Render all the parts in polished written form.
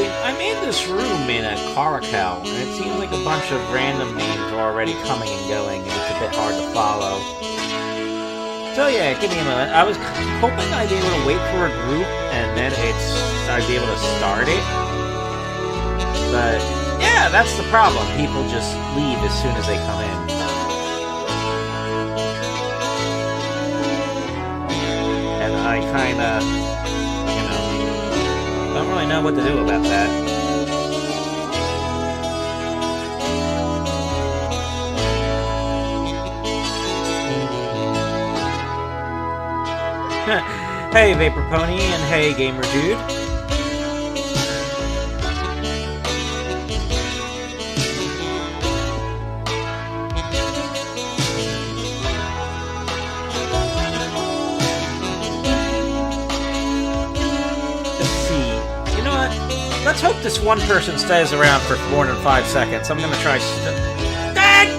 I made this room in a Caracal, and it seems like a bunch of random names are already coming and going, and it's a bit hard to follow. So yeah, give me a moment. I was hoping I'd be able to wait for a group, and then I'd be able to start it. But yeah, that's the problem. People just leave as soon as they come in. And I kinda, don't really know what to do about that. Hey Vapor Pony, and hey Gamer Dude. Let's hope this one person stays around for more than 5 seconds. I'm gonna try Dang!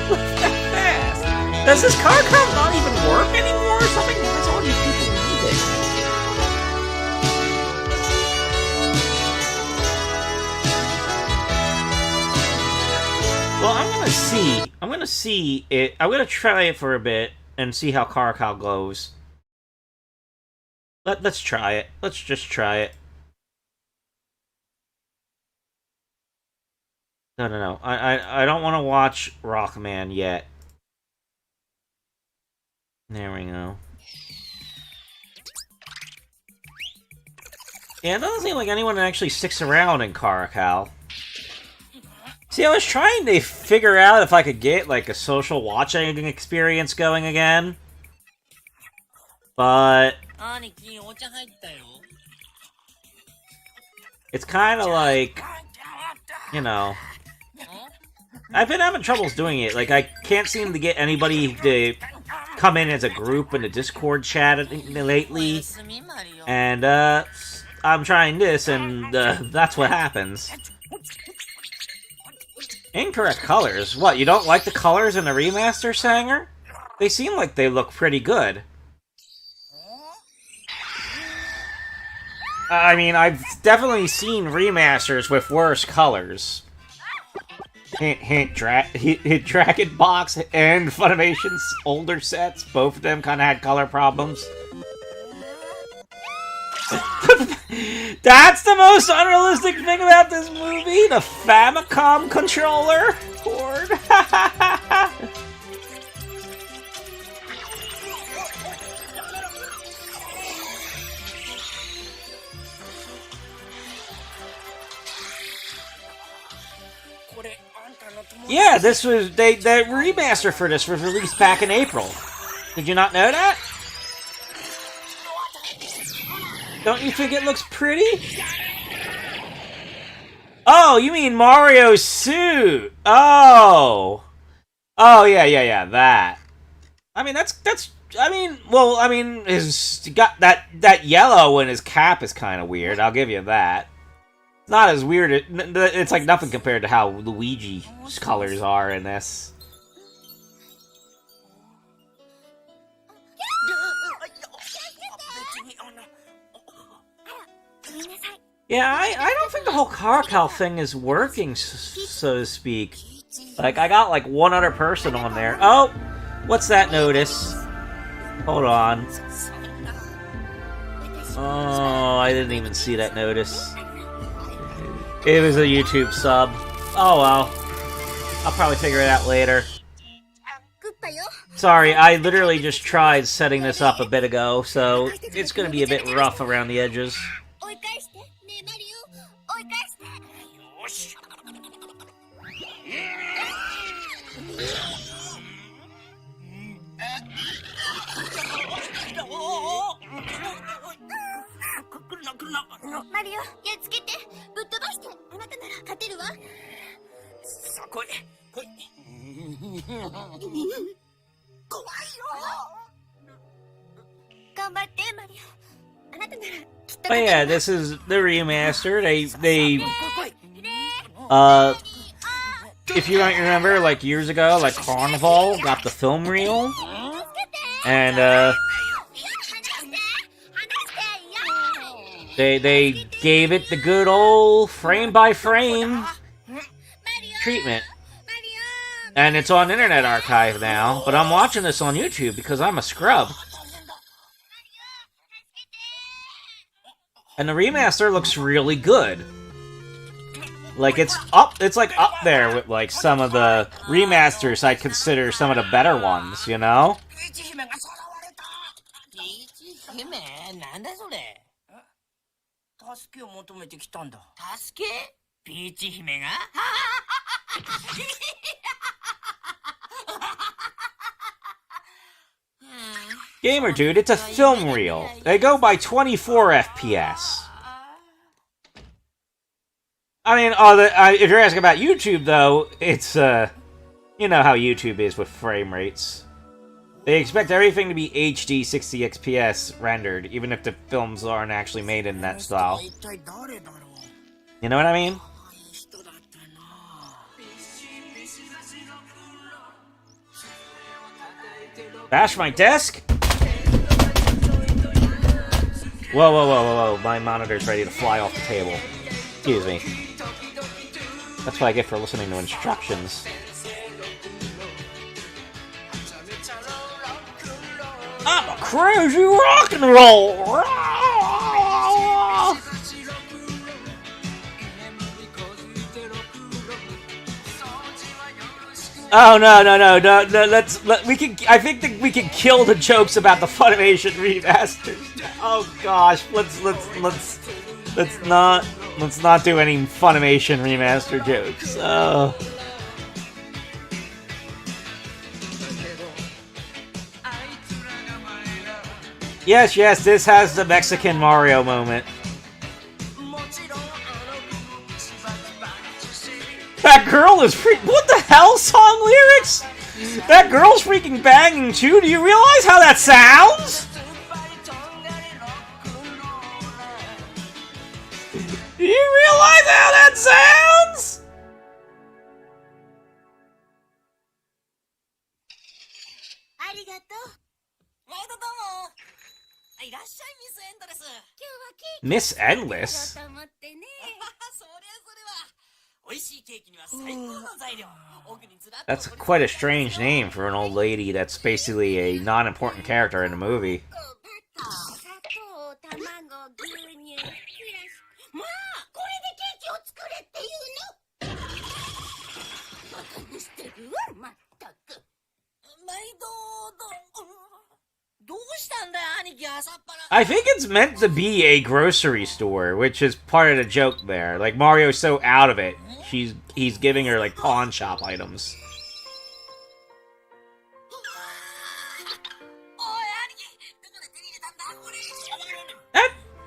Look that fast! Does this car count not even work anymore or something? What's all these people needing? Well, I'm gonna see it. I'm gonna try it for a bit and see how Caracal goes. Let's try it. Let's just try it. No. I don't want to watch Rockman yet. There we go. Yeah, it doesn't seem like anyone actually sticks around in Caracal. See, I was trying to figure out if I could get, like, a social watching experience going again. But it's kind of like, I've been having troubles doing it. Like, I can't seem to get anybody to come in as a group in the Discord chat lately. And, I'm trying this, and, that's what happens. Incorrect colors? What, you don't like the colors in the remaster, Sanger? They seem like they look pretty good. I mean, I've definitely seen remasters with worse colors. Hint, hint, Dragon Box and Funimation's older sets, both of them kind of had color problems. That's the most unrealistic thing about this movie, the Famicom controller cord. Yeah, this was the remaster for this was released back in April. Did you not know that? Don't you think it looks pretty? Oh, you mean Mario's suit? Oh, yeah, that. I mean, he's got that yellow in his cap is kind of weird. I'll give you that. Not as weird. It's like nothing compared to how Luigi's colors are in this. Yeah, I don't think the whole Caracal thing is working, so to speak. Like, I got like one other person on there. Oh, what's that notice? Hold on. Oh, I didn't even see that notice. It was a YouTube sub. Oh well. I'll probably figure it out later. Sorry, I literally just tried setting this up a bit ago, so it's gonna be a bit rough around the edges. But yeah, this is the remaster. If you don't remember, like years ago, like Carnival got the film reel, and They gave it the good old frame by frame treatment. And it's on Internet Archive now, but I'm watching this on YouTube because I'm a scrub. And the remaster looks really good. Like, it's like up there with, like, some of the remasters I consider some of the better ones, you know? Gamer dude, it's a film reel. They go by 24 FPS. I mean, if you're asking about YouTube, though, it's, you know how YouTube is with frame rates. They expect everything to be HD 60 FPS rendered, even if the films aren't actually made in that style. You know what I mean? Bash my desk? Whoa, whoa, whoa, whoa, whoa. My monitor's ready to fly off the table. Excuse me. That's what I get for listening to instructions. I'm a crazy rock and roll! Oh no! I think that we can kill the jokes about the Funimation remasters. Oh gosh, let's not do any Funimation remaster jokes. Oh. Yes, this has the Mexican Mario moment. That girl is what the hell song lyrics? That girl's freaking banging too. Do you realize how that sounds? Do you realize how that sounds? Miss Endless? That's quite a strange name for an old lady that's basically a non-important character in a movie. I think it's meant to be a grocery store, which is part of the joke there. Like, Mario's so out of it, he's giving her, like, pawn shop items.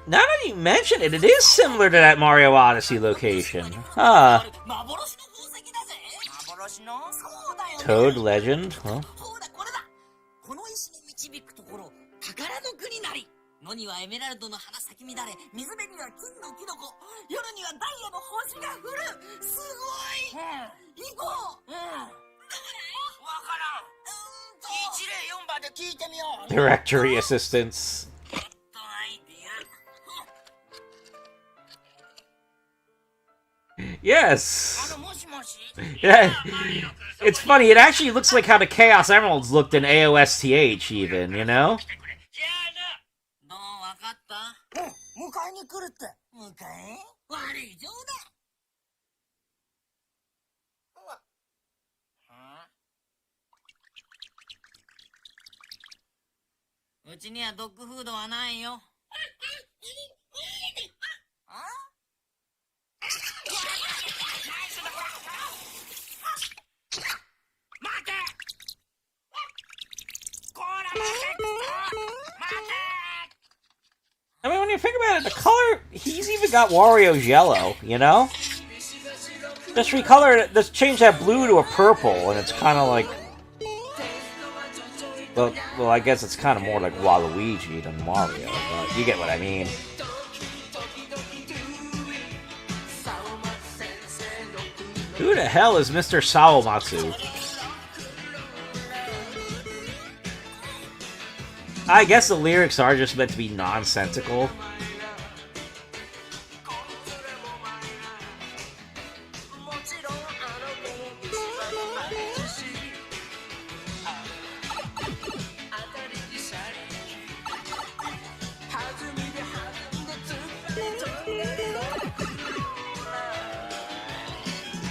Now that you mention it, it is similar to that Mario Odyssey location. Huh. Toad Legend? Huh? Directory assistance. Yes. Yeah. It's funny. It actually looks like how the Chaos Emeralds looked in AOSTH, even. You know. I mean, when you think about it, the color, he's even got Wario's yellow, you know? Just recolor it, just change that blue to a purple, and it's kind of like... Well, I guess it's kind of more like Waluigi than Mario, but you get what I mean. Who the hell is Mr. Sawamatsu? I guess the lyrics are just meant to be nonsensical.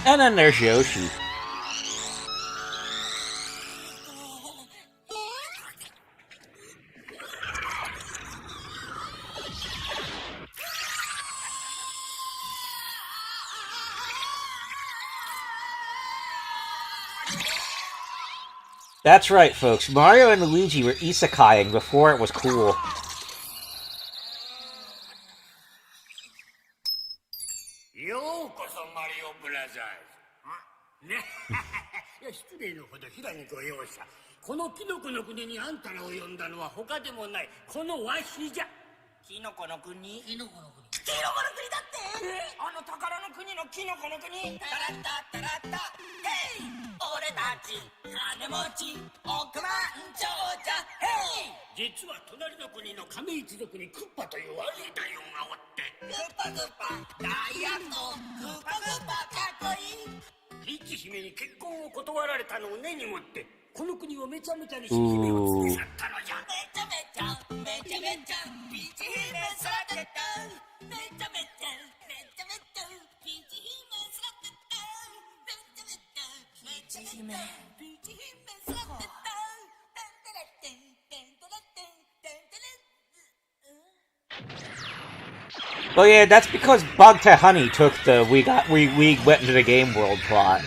And then there's Yoshi. That's right, folks. Mario and Luigi were isekaiing before it was cool. Ooh. Well, yeah, that's because Bug to Honey took the we went into the game world plot.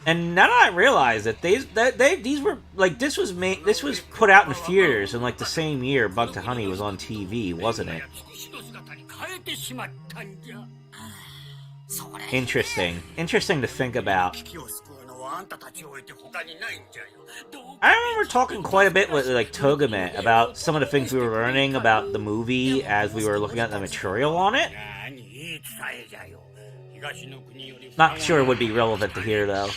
And now that I realize that these were like this was put out in theaters in like the same year Bug to Honey was on TV, wasn't it? Interesting to think about. I remember talking quite a bit with like Togame about some of the things we were learning about the movie as we were looking at the material on it. Not sure it would be relevant to hear though.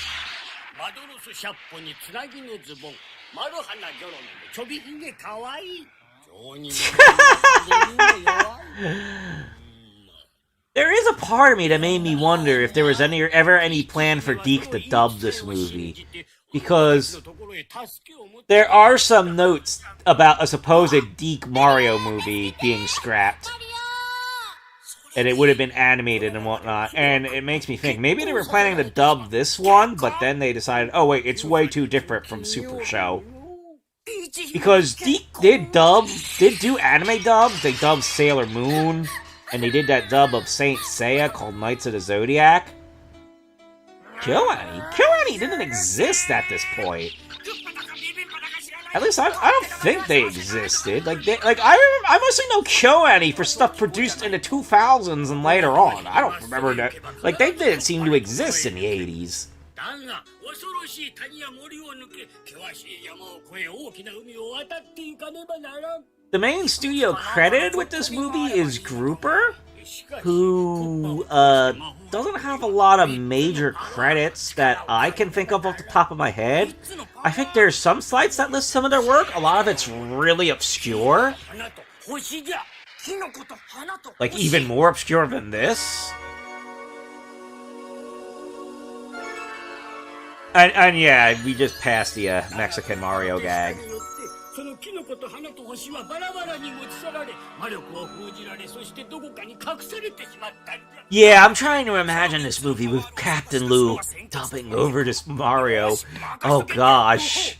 There is a part of me that made me wonder if there was ever any plan for Deke to dub this movie. Because there are some notes about a supposed Deke Mario movie being scrapped. And it would have been animated and whatnot. And it makes me think, maybe they were planning to dub this one, but then they decided, oh wait, it's way too different from Super Show. Because Deke did do anime dubs. They dubbed Sailor Moon. And they did that dub of Saint Seiya called Knights of the Zodiac. KyoAni didn't exist at this point. At least I don't think they existed. I mostly know KyoAni for stuff produced in the 2000s and later on. I don't remember that. Like, they didn't seem to exist in the 80s. The main studio credited with this movie is Grouper, who doesn't have a lot of major credits that I can think of off the top of my head. I think there's some sites that list some of their work. A lot of it's really obscure. Like, even more obscure than this. And yeah, we just passed the Mexican Mario gag. Yeah, I'm trying to imagine this movie with Captain Lou dubbing over this Mario. Oh gosh.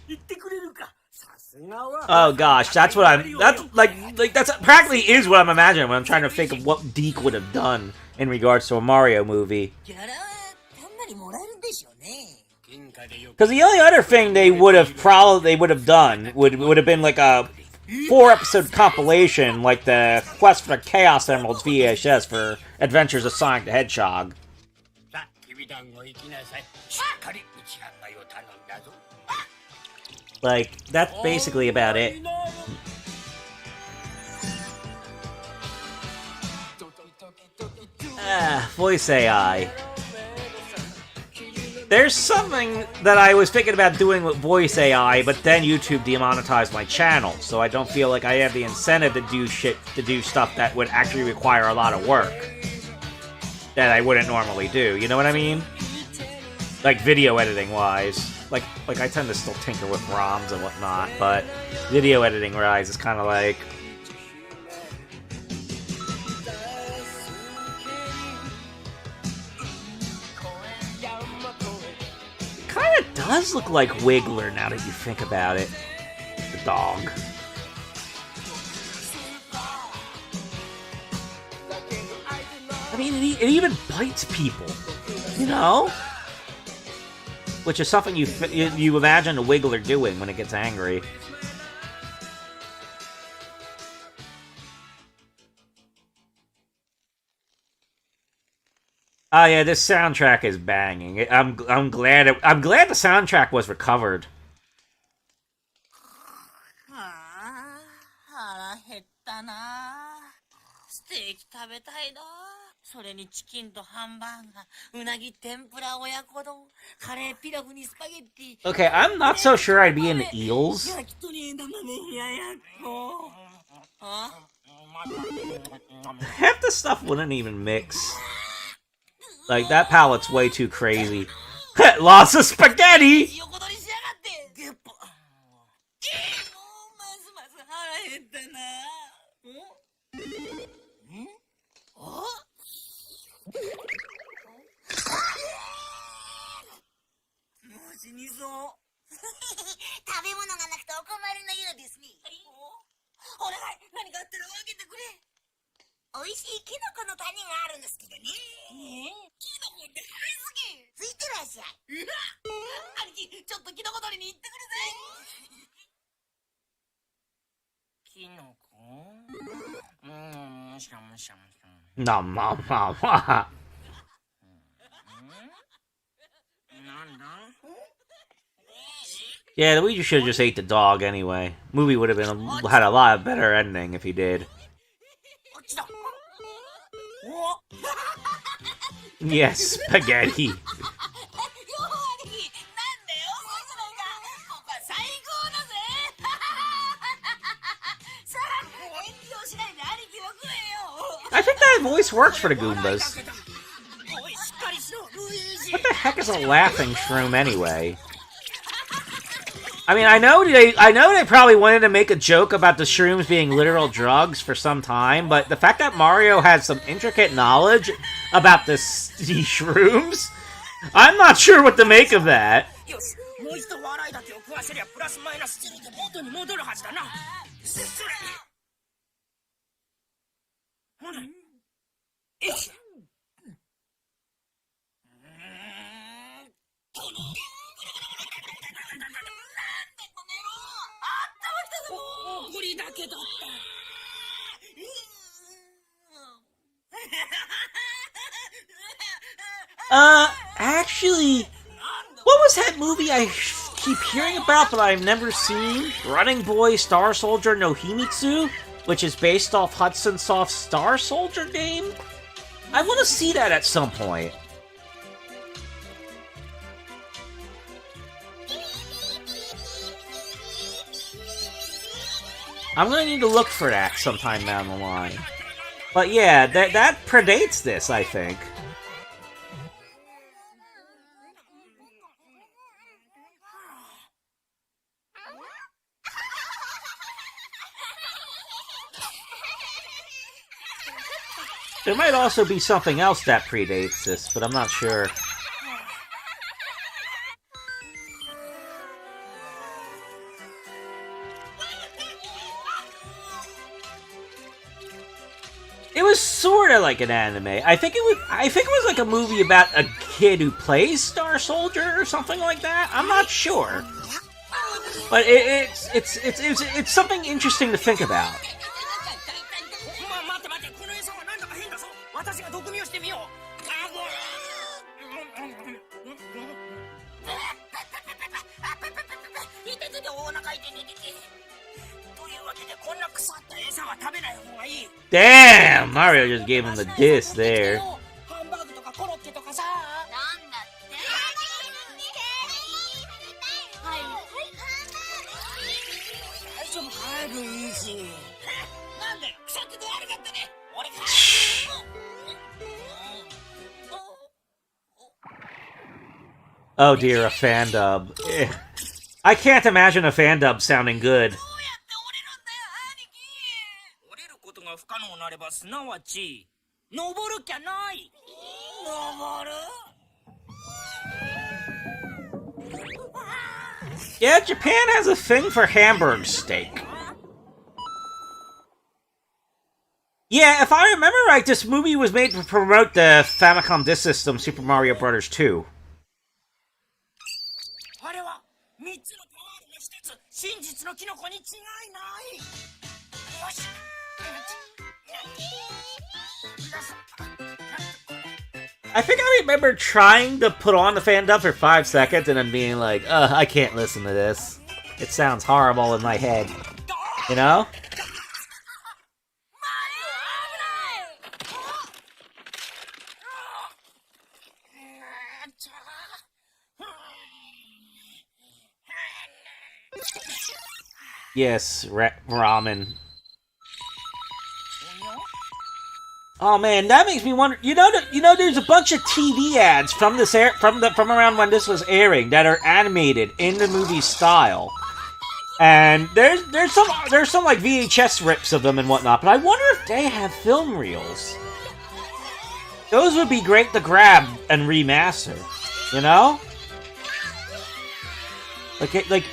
Oh gosh, that's practically is what I'm imagining when I'm trying to think of what Deke would have done in regards to a Mario movie. Because the only other thing they would have done would have been like a 4-episode compilation, like the Quest for the Chaos Emeralds VHS for Adventures of Sonic the Hedgehog. Like, that's basically about it. Voice AI. There's something that I was thinking about doing with voice AI, but then YouTube demonetized my channel, so I don't feel like I have the incentive to do stuff that would actually require a lot of work that I wouldn't normally do. You know what I mean? Like video editing wise. Like I tend to still tinker with ROMs and whatnot, but video editing wise is kind of like. does look like Wiggler now that you think about it. The dog. I mean, it even bites people, you know? Which is something you imagine a Wiggler doing when it gets angry. Oh yeah, this soundtrack is banging. I'm glad the soundtrack was recovered. Okay, I'm not so sure I'd be into eels. Half the stuff wouldn't even mix. Like, that palette's way too crazy. Lots of spaghetti! Nom nom nom. Yeah, Luigi should have just ate the dog anyway. Movie would have had a lot better ending if he did. Yes, spaghetti. I think that voice works for the Goombas. What the heck is a laughing shroom anyway? I mean, I know they probably wanted to make a joke about the shrooms being literal drugs for some time, but the fact that Mario has some intricate knowledge about these shrooms, I'm not sure what to make of that. Actually, what was that movie I keep hearing about but I've never seen? Running Boy Star Soldier no Himitsu, which is based off Hudson Soft's Star Soldier game? I want to see that at some point. I'm gonna need to look for that sometime down the line. But yeah, that predates this, I think. There might also be something else that predates this, but I'm not sure. It was sort of like an anime. I think it was like a movie about a kid who plays Star Soldier or something like that. I'm not sure, but it's something interesting to think about. Damn! Mario just gave him the diss there. Oh dear, a fan dub. I can't imagine a fan dub sounding good. Yeah, Japan has a thing for Hamburg steak. Yeah, if I remember right, this movie was made to promote the Famicom Disk System Super Mario Bros. 2. I think I remember trying to put on the fan dub for 5 seconds and then being like, I can't listen to this. It sounds horrible in my head. You know? Yes, ramen. Oh man, that makes me wonder. You know, there's a bunch of TV ads from this from around when this was airing that are animated in the movie style, and there's some like VHS rips of them and whatnot. But I wonder if they have film reels. Those would be great to grab and remaster. You know, like.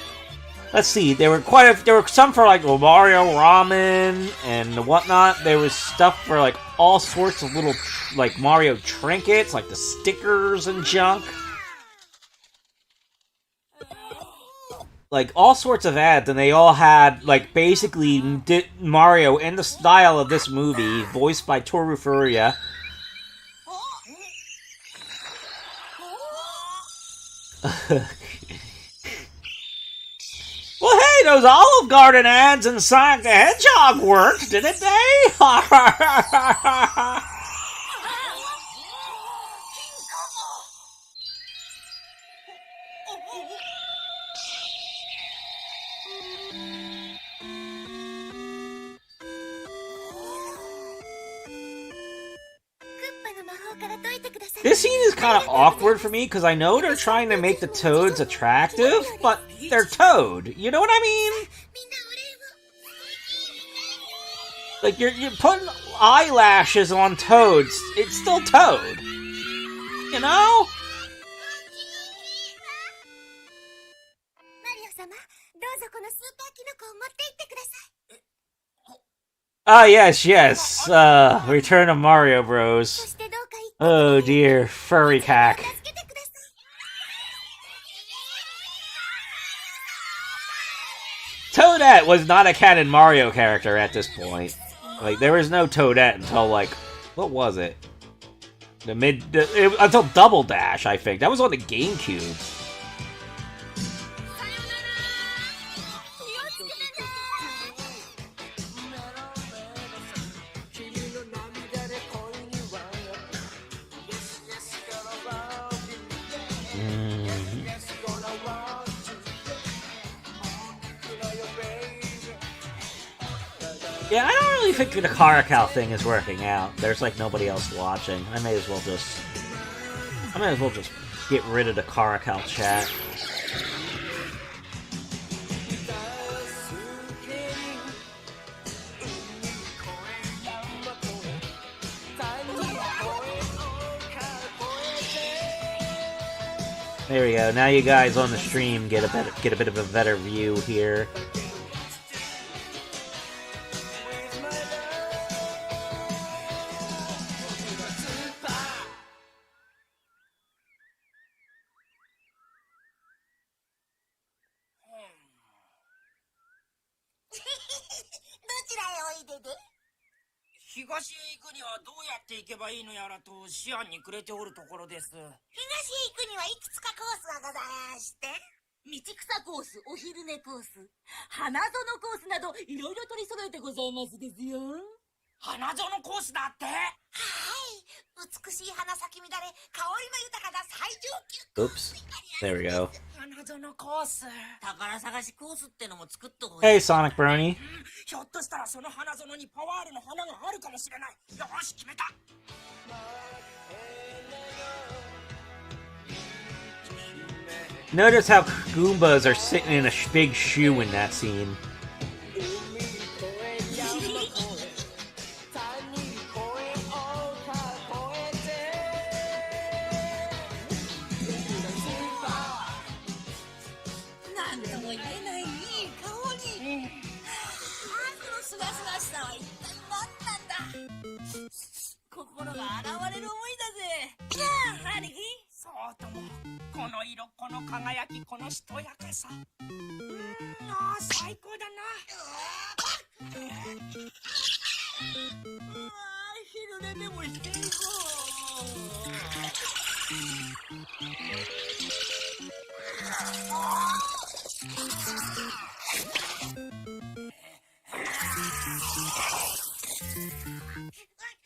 Let's see. There were some for like Mario Ramen and whatnot. There was stuff for like all sorts of little like Mario trinkets, like the stickers and junk. Like all sorts of ads, and they all had like basically Mario in the style of this movie, voiced by Toru Furuya. Well, hey, those Olive Garden ads in Sonic the Hedgehog worked, didn't they? This scene is kind of awkward for me because I know they're trying to make the Toads attractive, but they're Toad. You know what I mean? Like, you're putting eyelashes on Toads. It's still Toad. You know? Ah, yes. Return of Mario Bros. Oh dear, furry cack. Toadette was not a canon Mario character at this point. Like, there was no Toadette until, like, what was it? Until Double Dash, I think. That was on the GameCube. Yeah, I don't really think the Caracal thing is working out. There's like nobody else watching. I may as well just get rid of the Caracal chat. There we go. Now you guys on the stream get a bit of a better view here. Oops. There we go. Hey, Sonic Brony. Notice how Goombas are sitting in a big shoe in that scene.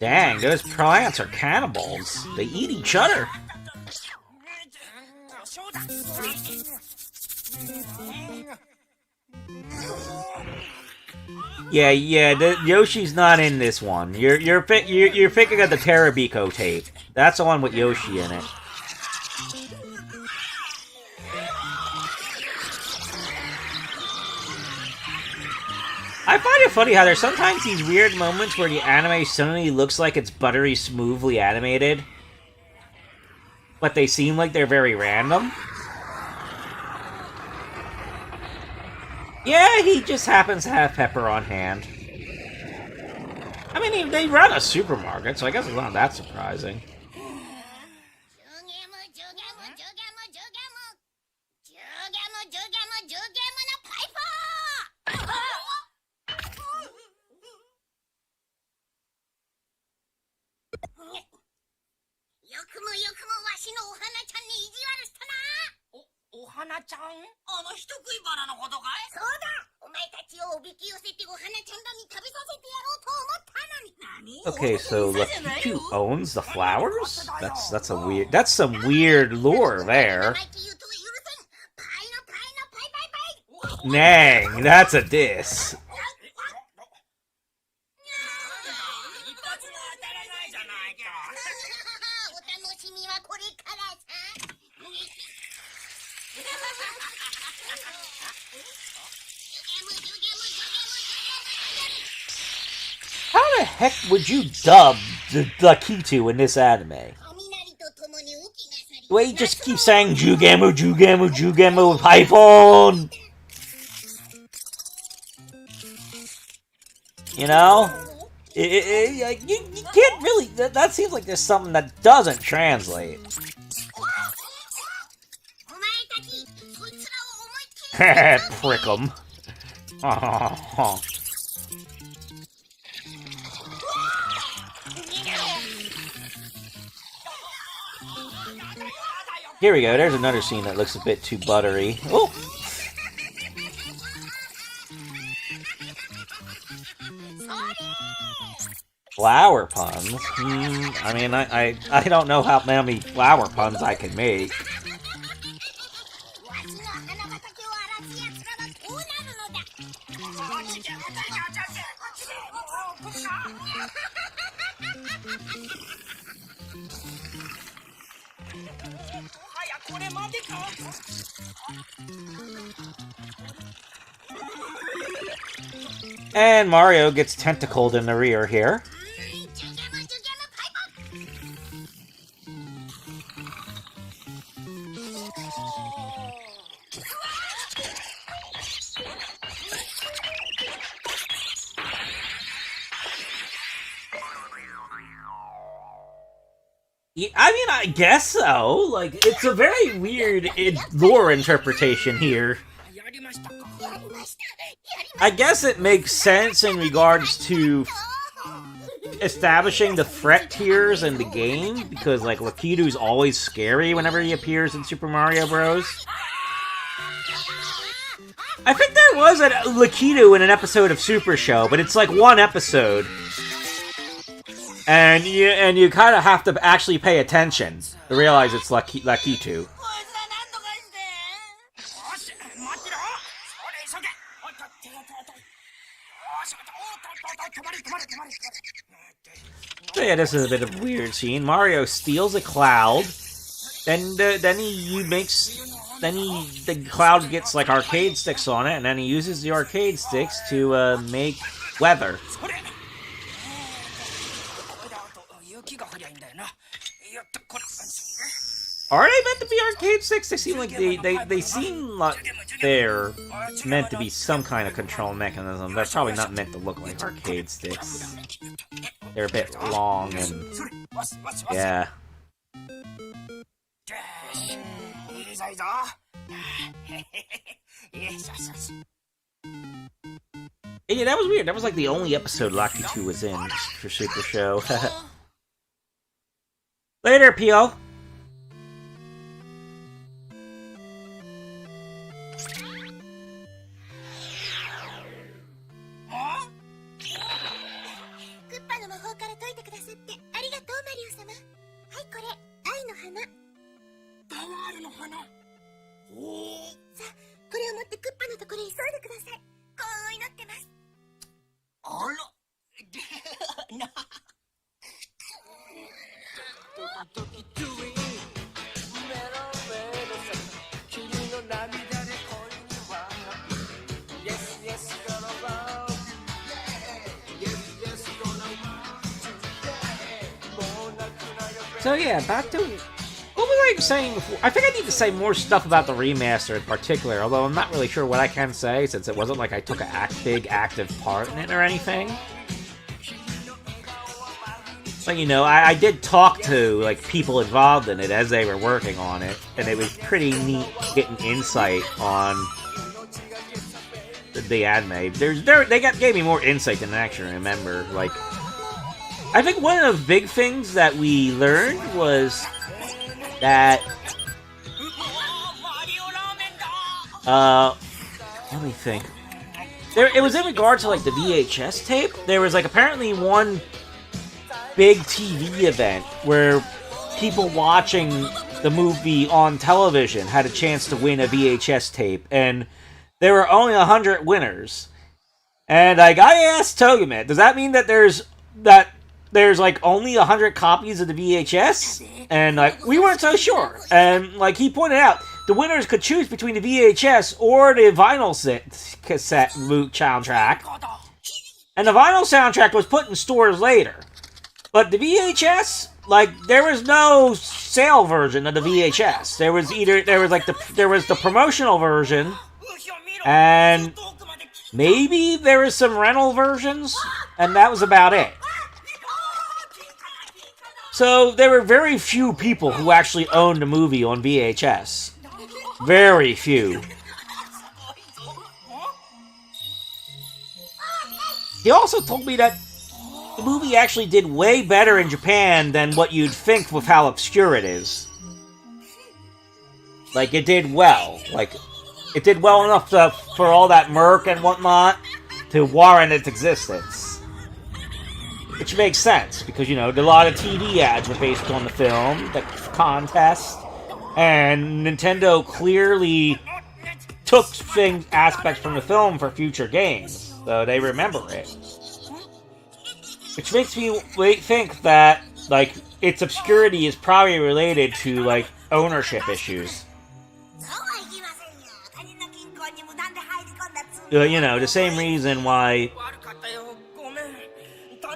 Dang, those plants are cannibals. They eat each other. Yeah, Yoshi's not in this one. You're picking up the Terabiko tape. That's the one with Yoshi in it. I find it funny how there's sometimes these weird moments where the anime suddenly looks like it's buttery smoothly animated, but they seem like they're very random. Yeah, he just happens to have Pepper on hand. I mean, they run a supermarket, so I guess it's not that surprising. Okay, so Lakitu owns the flowers? That's some weird lore there. Nang, that's a diss. How the heck would you dub the Lakitu in this anime? The way he just keeps saying Jugemu, Jugemu, Jugemu, Python! You know? You can't really... That seems like there's something that doesn't translate. Prick 'em. Oh. Here we go, there's another scene that looks a bit too buttery. Oh! Flower puns? I mean, I don't know how many flower puns I can make. And Mario gets tentacled in the rear here. I mean, I guess so. Like, it's a very weird lore interpretation here. I guess it makes sense in regards to establishing the threat tiers in the game, because, like, Lakitu's always scary whenever he appears in Super Mario Bros. I think there was a Lakitu in an episode of Super Show, but it's like one episode. And you kind of have to actually pay attention to realize it's Lakitu. So yeah, this is a bit of a weird scene. Mario steals a cloud, then the cloud gets like arcade sticks on it, and then he uses the arcade sticks to make weather. Are they meant to be arcade sticks? They seem like they seem like they're meant to be some kind of control mechanism. They're probably not meant to look like arcade sticks. They're a bit long and yeah. Yeah, that was weird. That was like the only episode Lucky 2 was in for Super Show. Later, P.O. So yeah, back to what was I saying before? I think I need to say more stuff about the remaster in particular, although I'm not really sure what I can say since it wasn't like I took a big active part in it or anything. But you know, I did talk to like people involved in it as they were working on it, and it was pretty neat getting insight on the anime. They gave me more insight than I actually remember. Like, I think one of the big things that we learned was that let me think. It was in regard to like the VHS tape. There was like apparently one big TV event where people watching the movie on television had a chance to win a VHS tape, and there were only 100 winners. And like, I asked Togeman, does that mean that there's like only 100 copies of the VHS? And like, we weren't so sure. And like, he pointed out the winners could choose between the VHS or the vinyl cassette soundtrack, and the vinyl soundtrack was put in stores later. But the VHS, like, there was no sale version of the VHS. There was the promotional version, and maybe there was some rental versions, and that was about it. So there were very few people who actually owned a movie on VHS. Very few. He also told me that the movie actually did way better in Japan than what you'd think with how obscure it is. Like, it did well. Like, it did well enough for all that murk and whatnot to warrant its existence. Which makes sense, because, you know, a lot of TV ads were based on the film, the contest, and Nintendo clearly took aspects from the film for future games, so they remember it. Which makes me think that, like, its obscurity is probably related to, like, ownership issues. You know, the same reason why,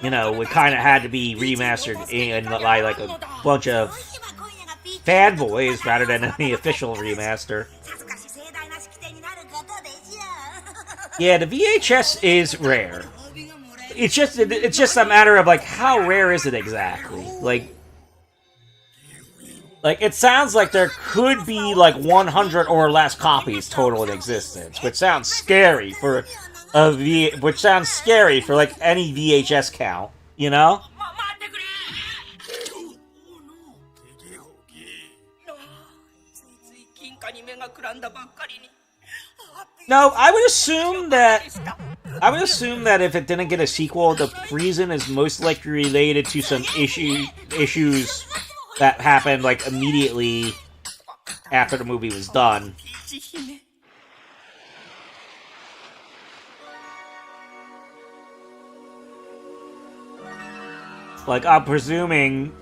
you know, it kind of had to be remastered in by, like, a bunch of fanboys rather than the official remaster. Yeah, the VHS is rare. It's just a matter of, like, how rare is it exactly? Like, it sounds like there could be, like, 100 or less copies total in existence, which sounds scary for like, any VHS count, you know? No, I would assume that if it didn't get a sequel, the reason is most likely related to some issues that happened, like, immediately after the movie was done. Like, I'm presuming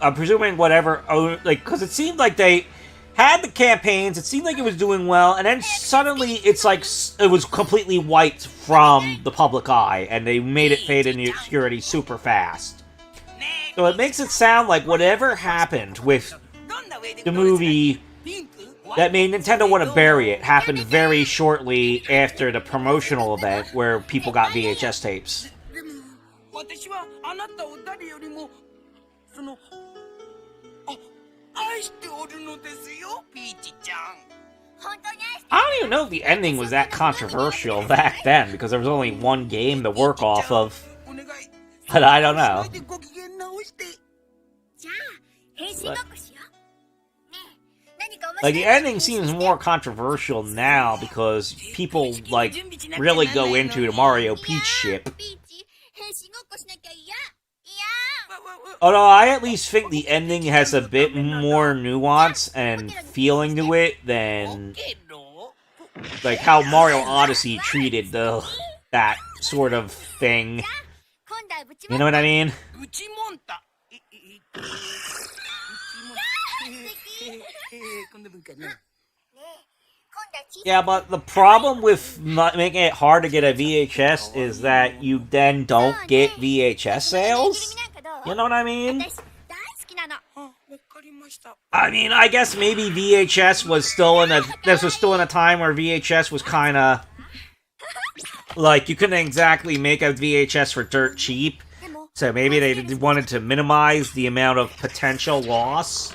whatever, like, because it seemed like they had the campaigns, it seemed like it was doing well, and then suddenly it's like it was completely wiped from the public eye, and they made it fade into obscurity super fast. So it makes it sound like whatever happened with the movie that made Nintendo want to bury it happened very shortly after the promotional event where people got VHS tapes. I don't even know if the ending was that controversial back then, because there was only one game to work off of. But I don't know. Like, the ending seems more controversial now because people, like, really go into the Mario Peach ship. Although I at least think the ending has a bit more nuance and feeling to it than, like, how Mario Odyssey treated that sort of thing. You know what I mean? Yeah, but the problem with making it hard to get a VHS is that you then don't get VHS sales. You know what I mean? I mean, I guess maybe VHS was still in a... This was still in a time where VHS was kind of... Like, you couldn't exactly make a VHS for dirt cheap. So maybe they wanted to minimize the amount of potential loss.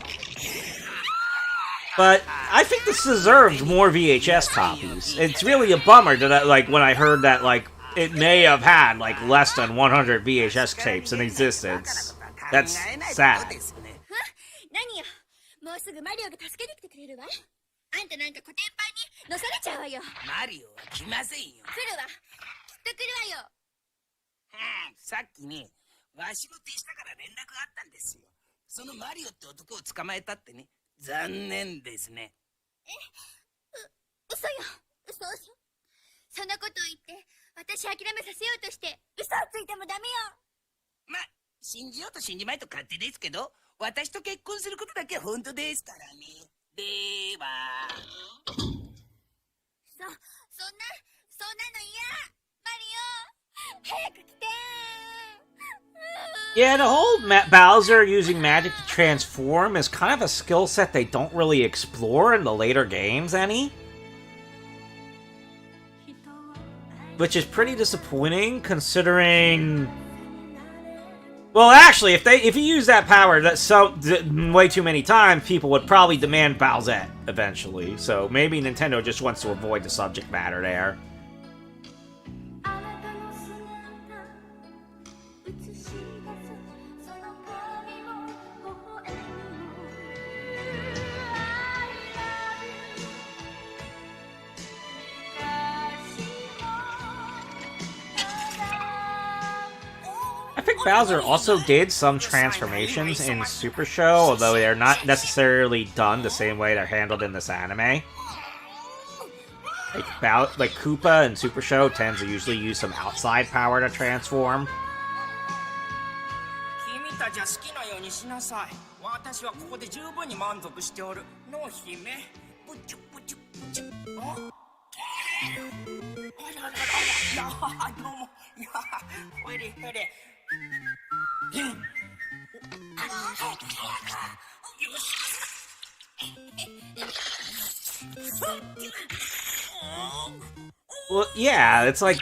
But I think this deserved more VHS copies. It's really a bummer that, like, when I heard that, like, it may have had, like, less than 100 VHS tapes in existence. That's sad. Yeah, the whole Bowser using magic to transform is kind of a skill set they don't really explore in the later games any. Which is pretty disappointing, considering... Well, actually, if you use that power way too many times, people would probably demand Bowsette eventually. So maybe Nintendo just wants to avoid the subject matter there. I think Bowser also did some transformations in Super Show, although they're not necessarily done the same way they're handled in this anime. Like Koopa in Super Show tends to usually use some outside power to transform. Well, yeah, it's like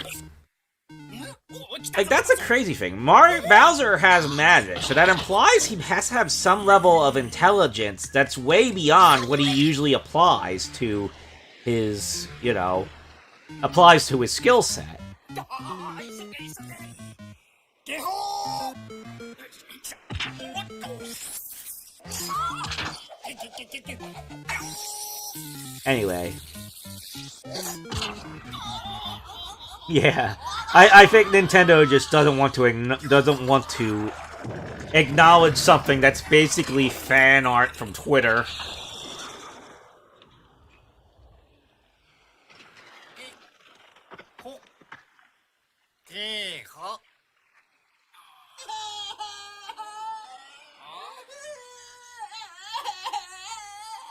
that's a crazy thing. Bowser has magic, so that implies he has to have some level of intelligence that's way beyond what he usually applies to his, applies to his skill set. Anyway. Yeah, I think Nintendo just doesn't want to acknowledge something that's basically fan art from Twitter.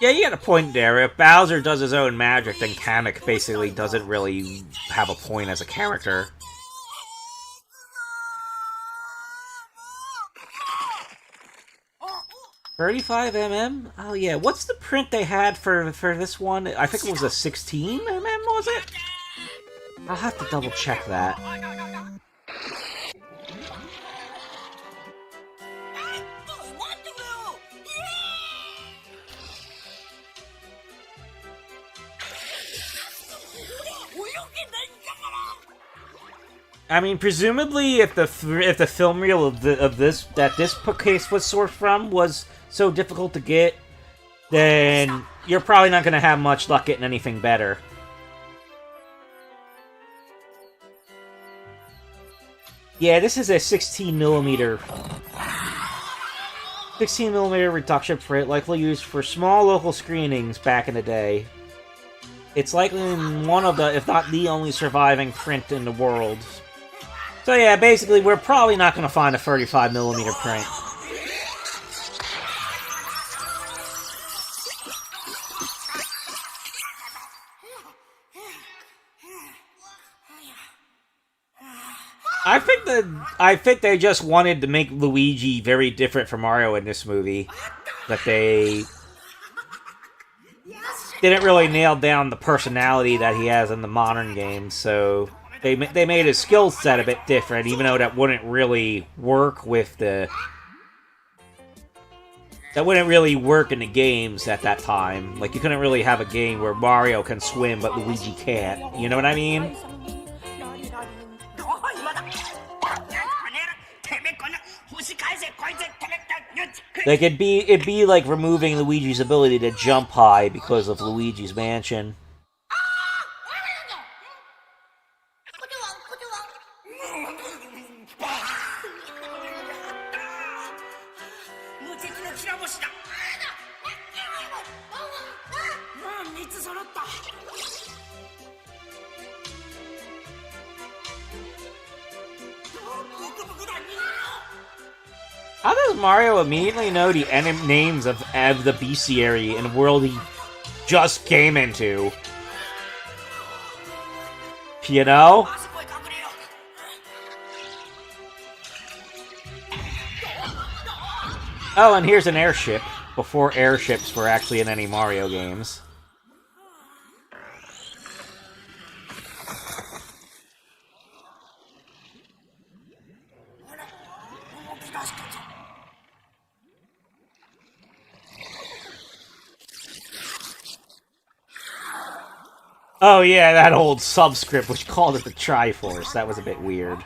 Yeah, you got a point there. If Bowser does his own magic, then Kamek basically doesn't really have a point as a character. $35mm? Oh yeah, what's the print they had for this one? I think it was a 16mm, was it? I'll have to double check that. I mean, presumably, if the film reel of this case was sourced from was so difficult to get, then you're probably not going to have much luck getting anything better. Yeah, this is a 16mm reduction print, likely used for small local screenings back in the day. It's likely one of the, if not the only surviving print in the world. So yeah, basically, we're probably not going to find a 35mm print. I think they just wanted to make Luigi very different from Mario in this movie. That they didn't really nail down the personality that he has in the modern games, so they made his skill set a bit different, even though that wouldn't really work with the... That wouldn't really work in the games at that time. Like, you couldn't really have a game where Mario can swim but Luigi can't. You know what I mean? Like, it'd be like removing Luigi's ability to jump high because of Luigi's Mansion. How does Mario immediately know the names of the bestiary in a world he just came into? You know? Oh, and here's an airship, before airships were actually in any Mario games. Oh yeah, that old subscript which called it the Triforce. That was a bit weird.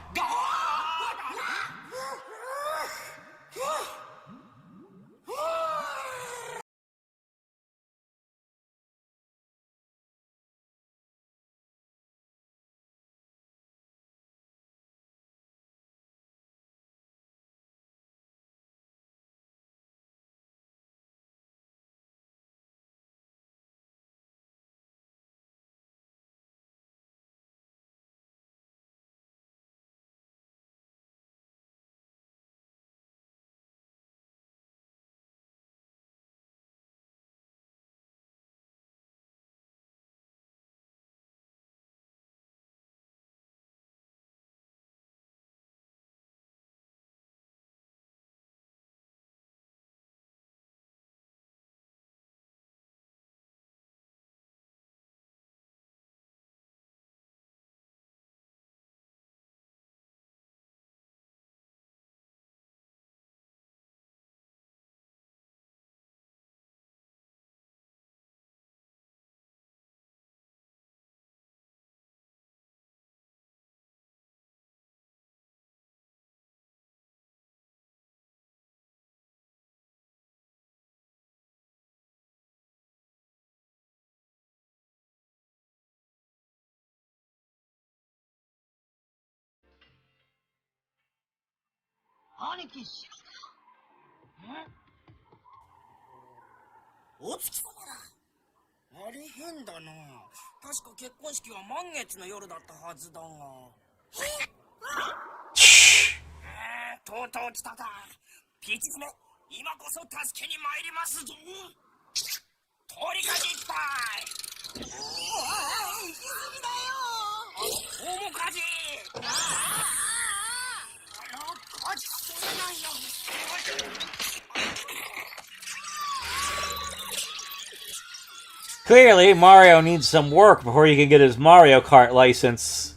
Clearly, Mario needs some work before he can get his Mario Kart license.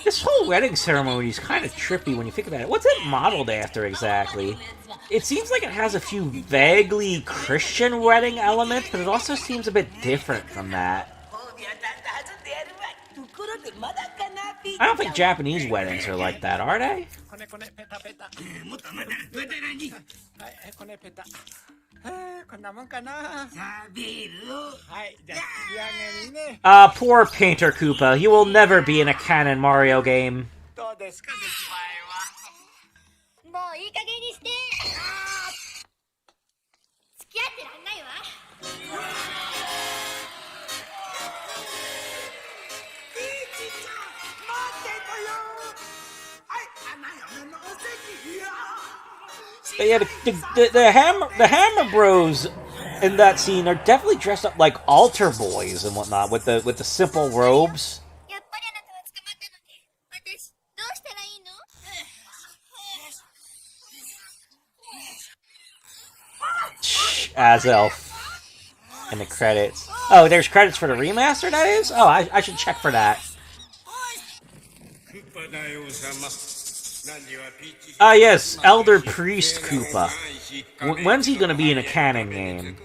This whole wedding ceremony is kind of trippy when you think about it. What's it modeled after exactly? It seems like it has a few vaguely Christian wedding elements, but it also seems a bit different from that. I don't think Japanese weddings are like that, are they? Poor Painter Koopa. He will never be in a canon Mario game. But yeah, the Hammer Bros in that scene are definitely dressed up like altar boys and whatnot with the simple robes. As Elf in the credits. Oh, there's credits for the remaster. That is. Oh, I should check for that. Ah, yes, Elder Priest Koopa. When's he gonna be in a canon game?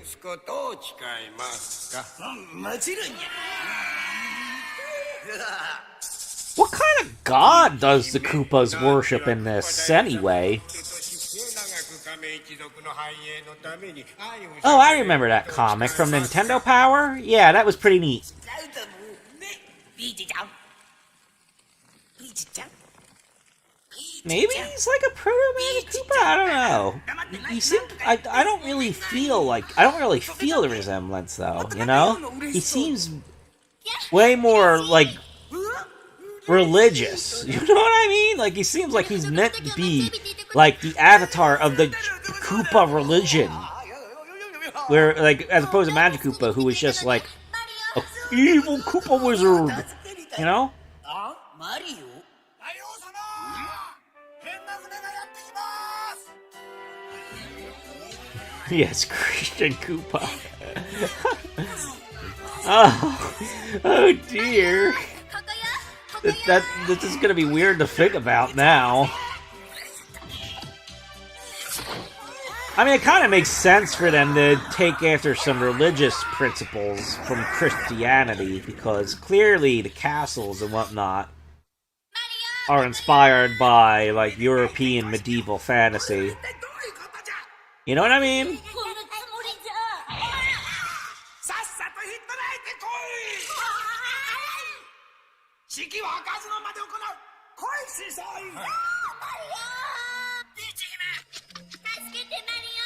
What kind of god does the Koopas worship in this, anyway? Oh, I remember that comic from Nintendo Power? Yeah, that was pretty neat. Maybe he's like a proto-Manic Koopa? I don't know. He seemed, I don't really feel the resemblance, though, you know? He seems way more, like, religious. You know what I mean? Like, he seems like he's meant to be, like, the avatar of the Koopa religion. Where, like, as opposed to Magic Koopa, who was just, like, an evil Koopa wizard. You know? Yes, Christian Koopa. Oh dear. This is gonna be weird to think about now. I mean, it kind of makes sense for them to take after some religious principles from Christianity, because clearly the castles and whatnot are inspired by, like, European medieval fantasy. You know what I mean?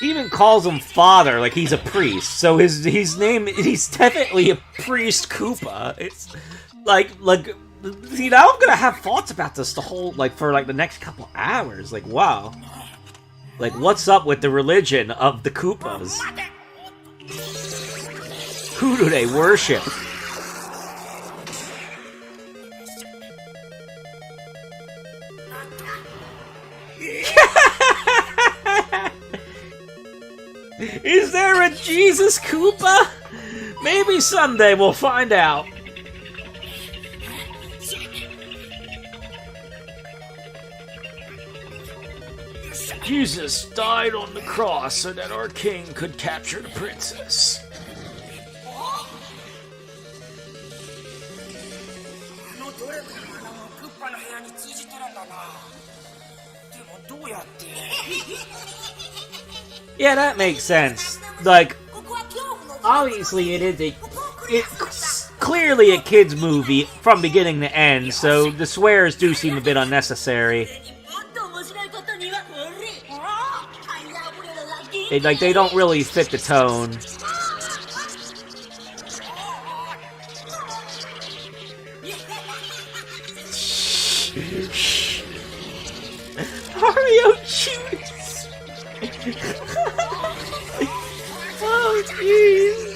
He even calls him father, like he's a priest. So his name, he's definitely a priest Koopa. It's like you know, I'm gonna have thoughts about this for the next couple hours. Like, wow. Like, what's up with the religion of the Koopas? Who do they worship? Is there a Jesus Koopa? Maybe someday we'll find out. Jesus died on the cross so that our king could capture the princess. Yeah, that makes sense. Like, obviously it's clearly a kid's movie from beginning to end, so the swears do seem a bit unnecessary. They don't really fit the tone. Mario cheats! Oh, jeez!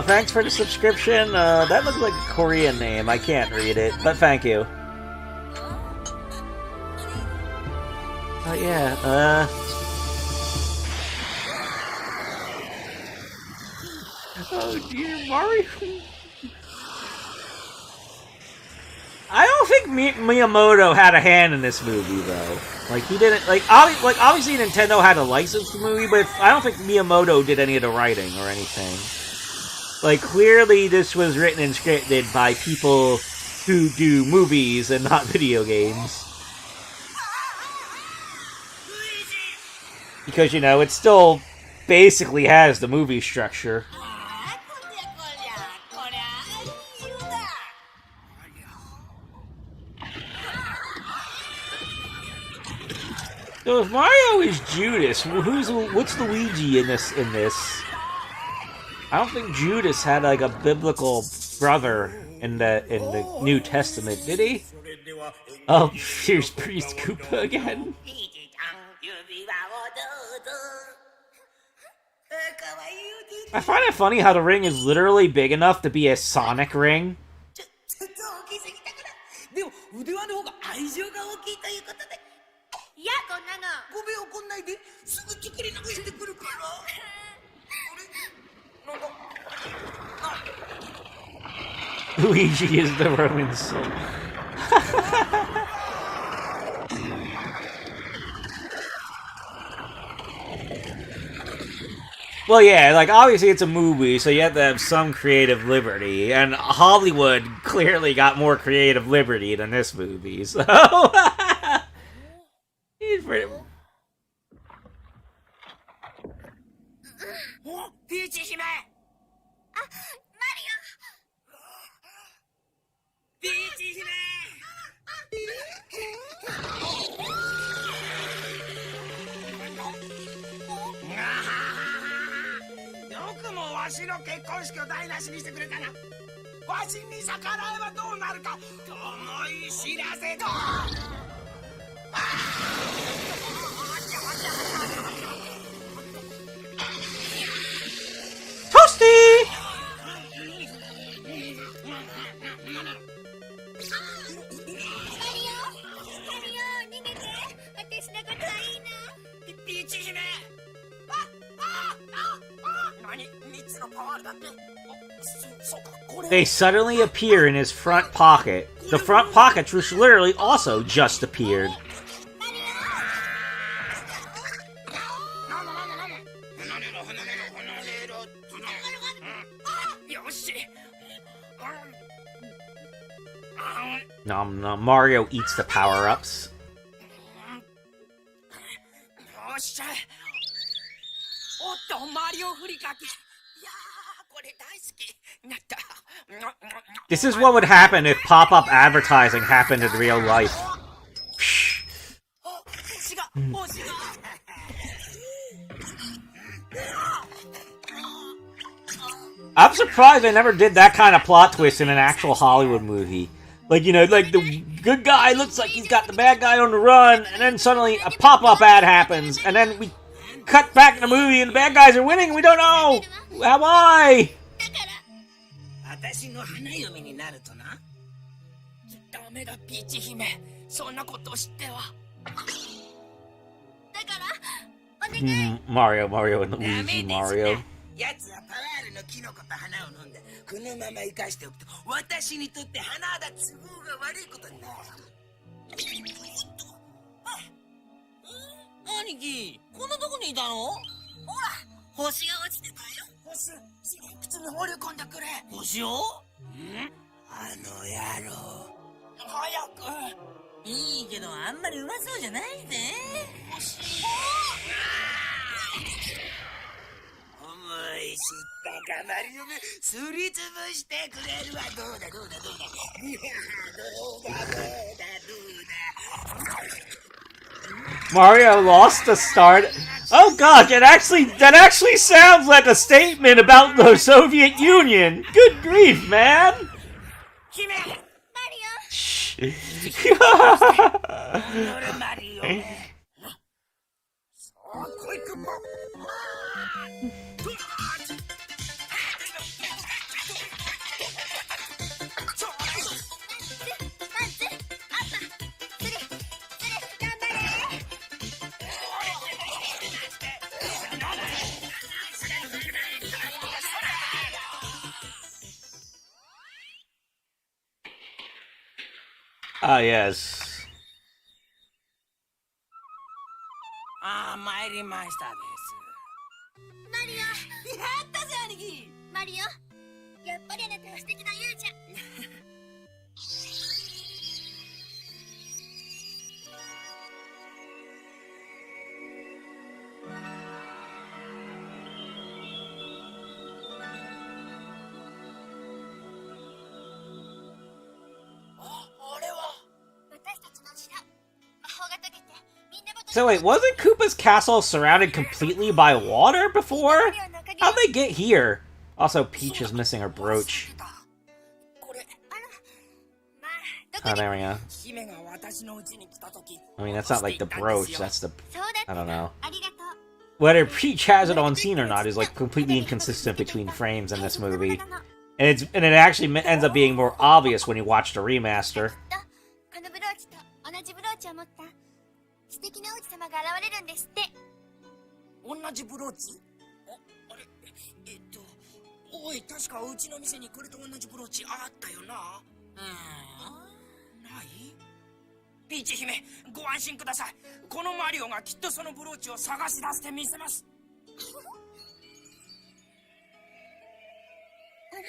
Thanks for the subscription. That looked like a Korean name. I can't read it, but thank you. Yeah, Oh dear, Mario. I don't think Miyamoto had a hand in this movie, though. Like, he didn't, obviously Nintendo had to license the movie, but I don't think Miyamoto did any of the writing or anything. Like, clearly this was written and scripted by people who do movies and not video games. Because, you know, it still basically has the movie structure. So if Mario is Judas, what's Luigi in this? I don't think Judas had like a biblical brother in the New Testament, did he? Oh, here's Priest Koopa again. I find it funny how the ring is literally big enough to be a Sonic ring. Luigi is the Roman soul. Well, yeah, like, obviously it's a movie, so you have to have some creative liberty, and Hollywood clearly got more creative liberty than this movie, so... He's pretty... Toasty! They suddenly appear in his front pocket. The front pockets, which literally also just appeared. Nom nom. Mario eats the power-ups. This is what would happen if pop-up advertising happened in real life. I'm surprised they never did that kind of plot twist in an actual Hollywood movie. Like, you know, like the good guy looks like he's got the bad guy on the run, and then suddenly a pop-up ad happens, and then we cut back in the movie and the bad guys are winning and we don't know! Why? Mario and Luigi Mario. Mario lost the start. Oh gosh, that actually sounds like a statement about the Soviet Union. Good grief, man. Ah, yes. ああ、参りましたです。マリオ、やったぜ兄貴。マリオ、やっぱりあなたは素敵な勇者。So wait, wasn't Koopa's castle surrounded completely by water before? How'd they get here? Also, Peach is missing her brooch. Oh, there we go. I mean, that's not like the brooch, that's the... I don't know. Whether Peach has it on scene or not is like completely inconsistent between frames in this movie. And it actually ends up being more obvious when you watch the remaster. 素敵な王子様が現れるんですって。同じブローチ？あれ、おい、確かうちの店にこれと同じブローチあったよな。ない？ピーチ姫、ご安心ください。このマリオがきっとそのブローチを探し出してみせます。あら？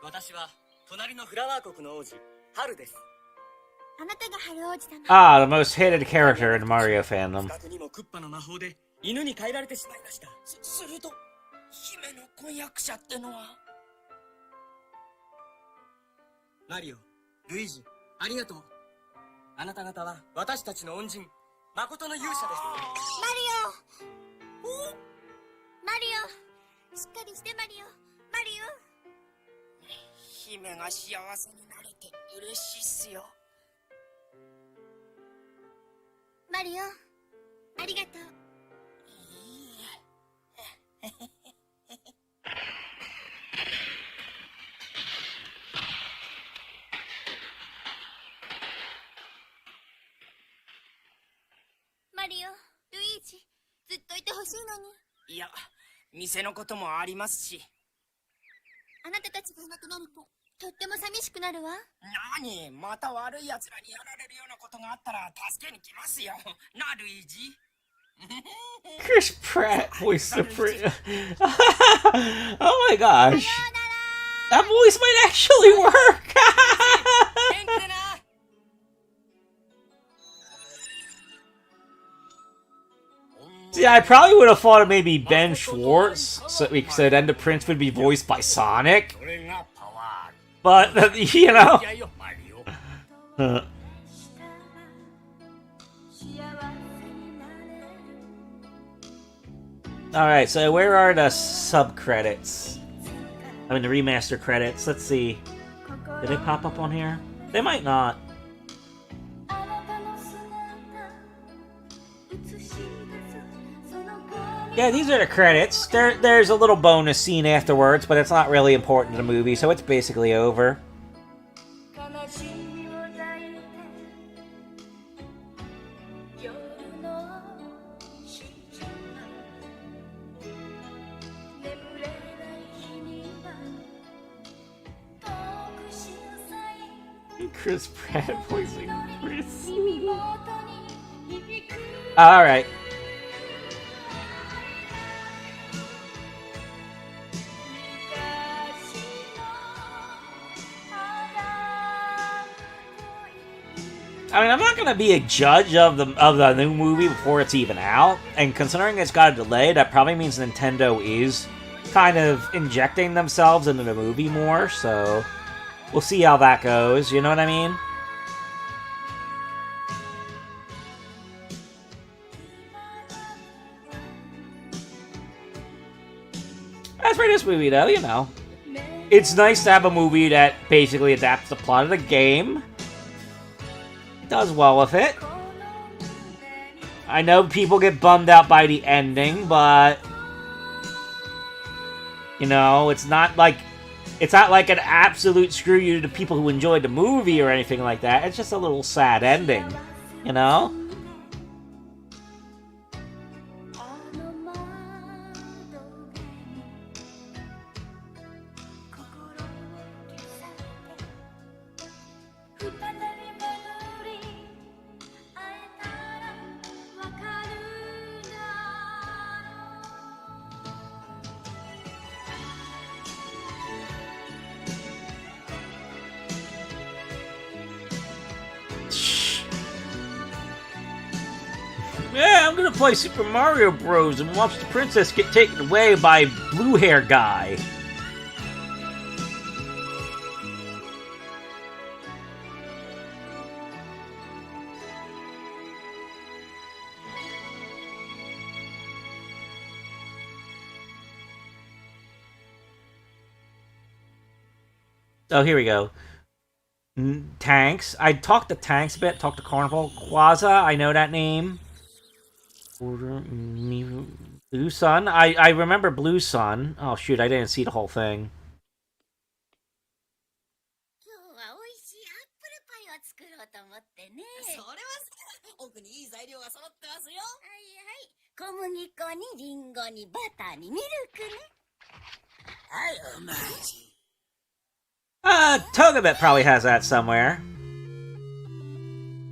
私は隣のフラワー国の王子、ハルです。あなたがハル王子様。Ah, the most hated character in Mario fandom. 近くにもクッパの魔法で犬に変えられてしまいました。すると、姫の婚約者ってのはマリオ、ルイージ、ありがとう。あなた方は私たちの恩人、誠の勇者です。マリオ、マリオ、しっかりしてマリオ、マリオ。姫が幸せになれて嬉しいっすよ。マリオ、ありがとう。マリオ、ルイージ、ずっといてほしいのに。いや、店のこともありますし。あなたたちがいなくなるととっても寂しくなるわ。何、また悪い奴らにやられるようなことがあったら助けに来ますよ。な、ルイージ。Chris Pratt voiced the Oh my gosh. That voice might actually work. Yeah, I probably would have thought of maybe Ben Schwartz, so then the prince would be voiced by Sonic. But, you know. Alright, so where are the sub-credits? I mean, the remaster credits. Let's see. Did they pop up on here? They might not. Yeah, these are the credits. There's a little bonus scene afterwards, but it's not really important to the movie, so it's basically over. Chris Pratt voicing Chris. Alright. I mean, I'm not gonna be a judge of the new movie before it's even out, and considering it's got a delay, that probably means Nintendo is kind of injecting themselves into the movie more, so we'll see how that goes, you know what I mean? As for this movie, though, you know, it's nice to have a movie that basically adapts the plot of the game. Does well with it. I know people get bummed out by the ending, but You know, it's not like an absolute screw you to people who enjoyed the movie or anything like that. It's just a little sad ending, you know? Yeah, I'm gonna play Super Mario Bros. And watch the princess get taken away by blue hair guy. Oh, here we go. Tanks. I talked to Tanks a bit, talked to Carnival. Quaza, I know that name. Blue Sun? I remember Blue Sun. Oh, shoot, I didn't see the whole thing. Togabet probably has that somewhere.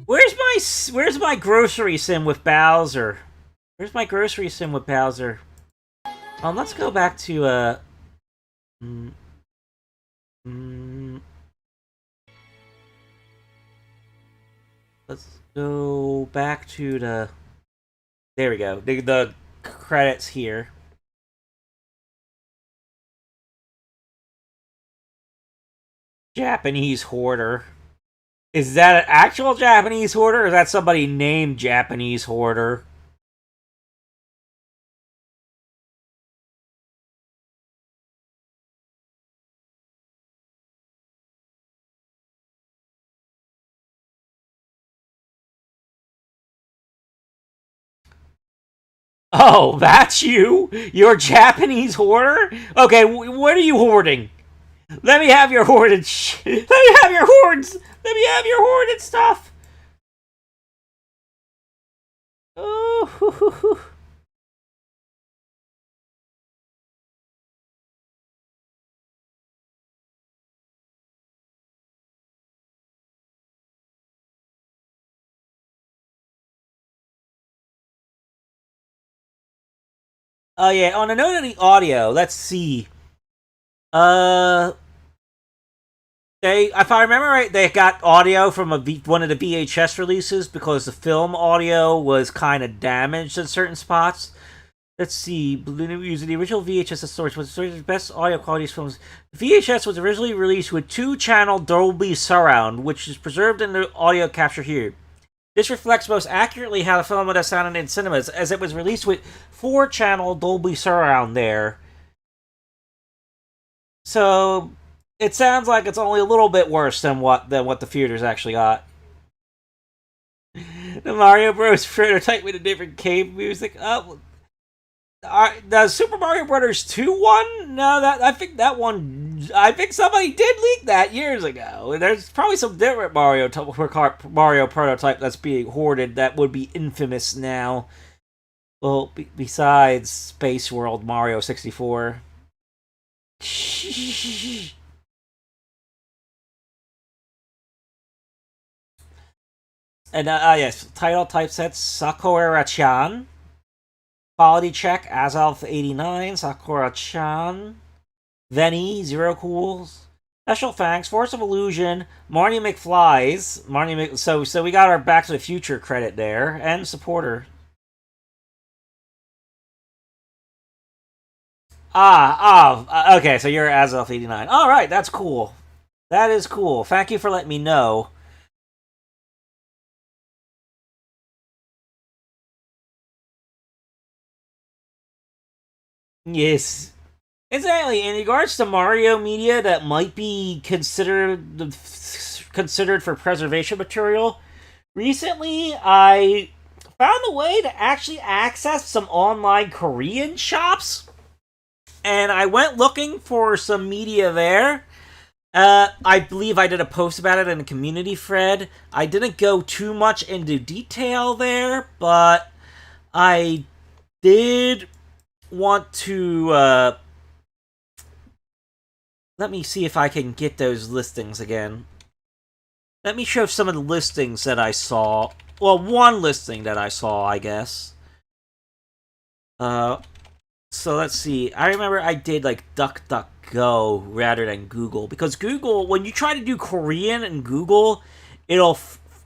Where's my grocery sim with Bowser? Where's my grocery sim with Bowser? Let's go back to let's go back to the. There we go. The credits here. Japanese hoarder. Is that an actual Japanese hoarder, or is that somebody named Japanese hoarder? Oh, that's you? You're Japanese hoarder? Okay, what are you hoarding? Let me have your hoarded Let me have your hoards! Let me have your hoarded stuff! Oh, oh yeah, on a note of the audio, let's see. If I remember right, they got audio from one of the VHS releases because the film audio was kind of damaged in certain spots. Let's see. Using the original VHS as source was the best audio quality films. VHS was originally released with 2-channel Dolby Surround, which is preserved in the audio capture here. This reflects most accurately how the film would have sounded in cinemas, as it was released with 4-channel Dolby Surround there. So it sounds like it's only a little bit worse than what the theaters actually got. The Mario Bros. Prototype with a different cave music. The Super Mario Brothers 2 one? No, I think somebody did leak that years ago. There's probably some different Mario prototype that's being hoarded that would be infamous now. Well, besides Space World Mario 64. And yes, title typesets Sakura-chan. Quality check Azalf89, Sakura-chan. Veni, Zero Cools. Special thanks, Force of Illusion, Marnie McFlies. So we got our Back to the Future credit there, and supporter. Okay, so you're Azalf89. Alright, that's cool. That is cool. Thank you for letting me know. Yes. Exactly. In regards to Mario media that might be considered for preservation material, recently I found a way to actually access some online Korean shops. and I went looking for some media there. I believe I did a post about it in a community thread. I didn't go too much into detail there, but I did want to, let me see if I can get those listings again. Let me show some of the listings that I saw. Well, one listing that I saw, I guess. So let's see. I remember I did like DuckDuckGo rather than Google, because Google, when you try to do Korean in Google, it'll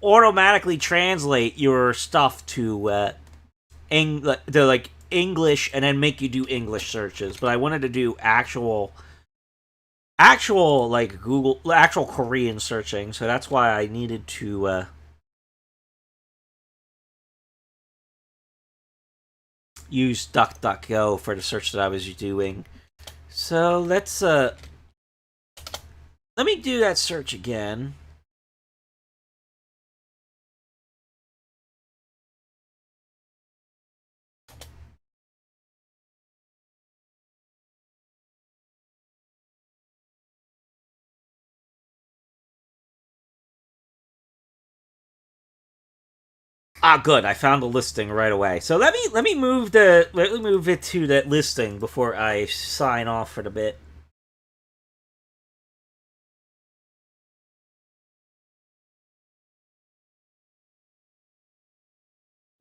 automatically translate your stuff to like English and then make you do English searches. But I wanted to do actual like Google actual Korean searching, so that's why I needed to use DuckDuckGo for the search that I was doing. So let me do that search again. Ah, good. I found the listing right away. So let me move it to that listing before I sign off for the bit.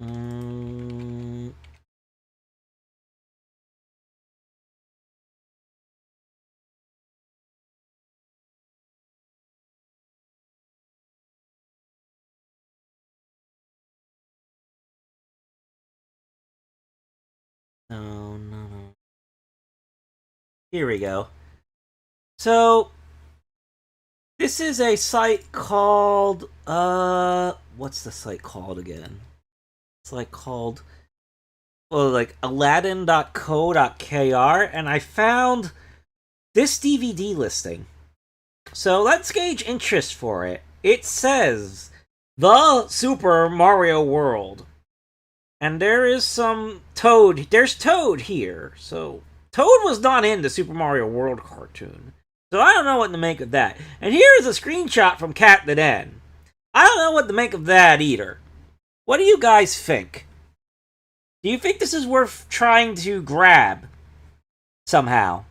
Mm, no. Here we go. So this is a site called what's the site called again? It's like called like aladdin.co.kr, and I found this DVD listing. So let's gauge interest for it. It says The Super Mario World. And there is some Toad. There's Toad here. So Toad was not in the Super Mario World cartoon. So I don't know what to make of that. And here's a screenshot from Captain N. I don't know what to make of that either. What do you guys think? Do you think this is worth trying to grab somehow?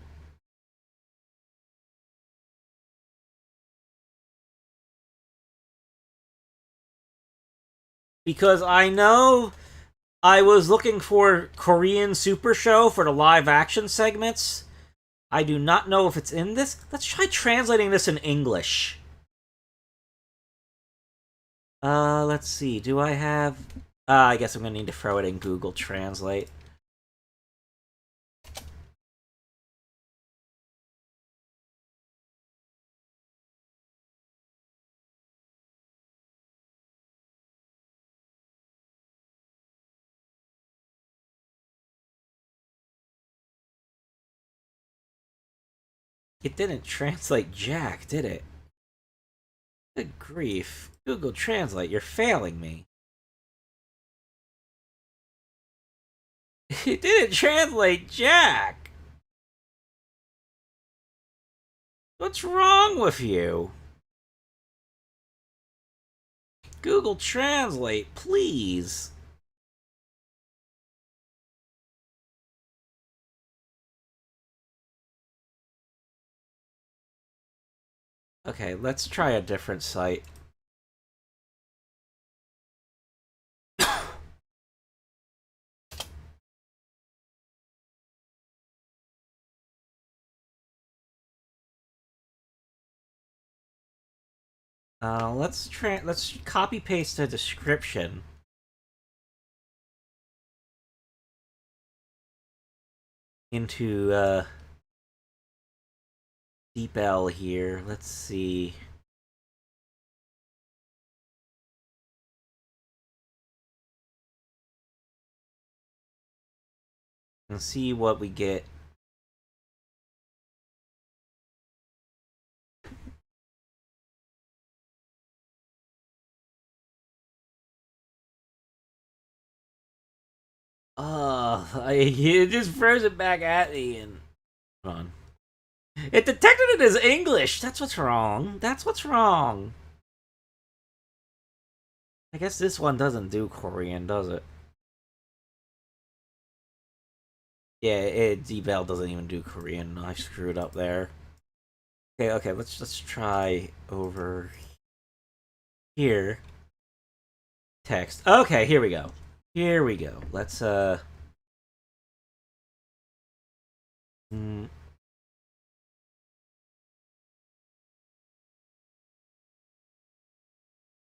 Because I know I was looking for Korean Super Show for the live action segments. I do not know if it's in this. Let's try translating this in English. Let's see. Do I have... I guess I'm gonna need to throw it in Google Translate. It didn't translate jack, did it? Good grief. Google Translate, you're failing me. It didn't translate jack! What's wrong with you? Google Translate, please. Okay, let's try a different site. Let's copy paste the description into DeepL here. Let's see. And see what we get. It just throws it back at me, and Hold on. It detected it as English. That's what's wrong. That's what's wrong. I guess this one doesn't do Korean, does it? Yeah, Dbel doesn't even do Korean. I screwed up there. Okay, let's try over here. Text. Okay, here we go. Here we go. Let's hmm,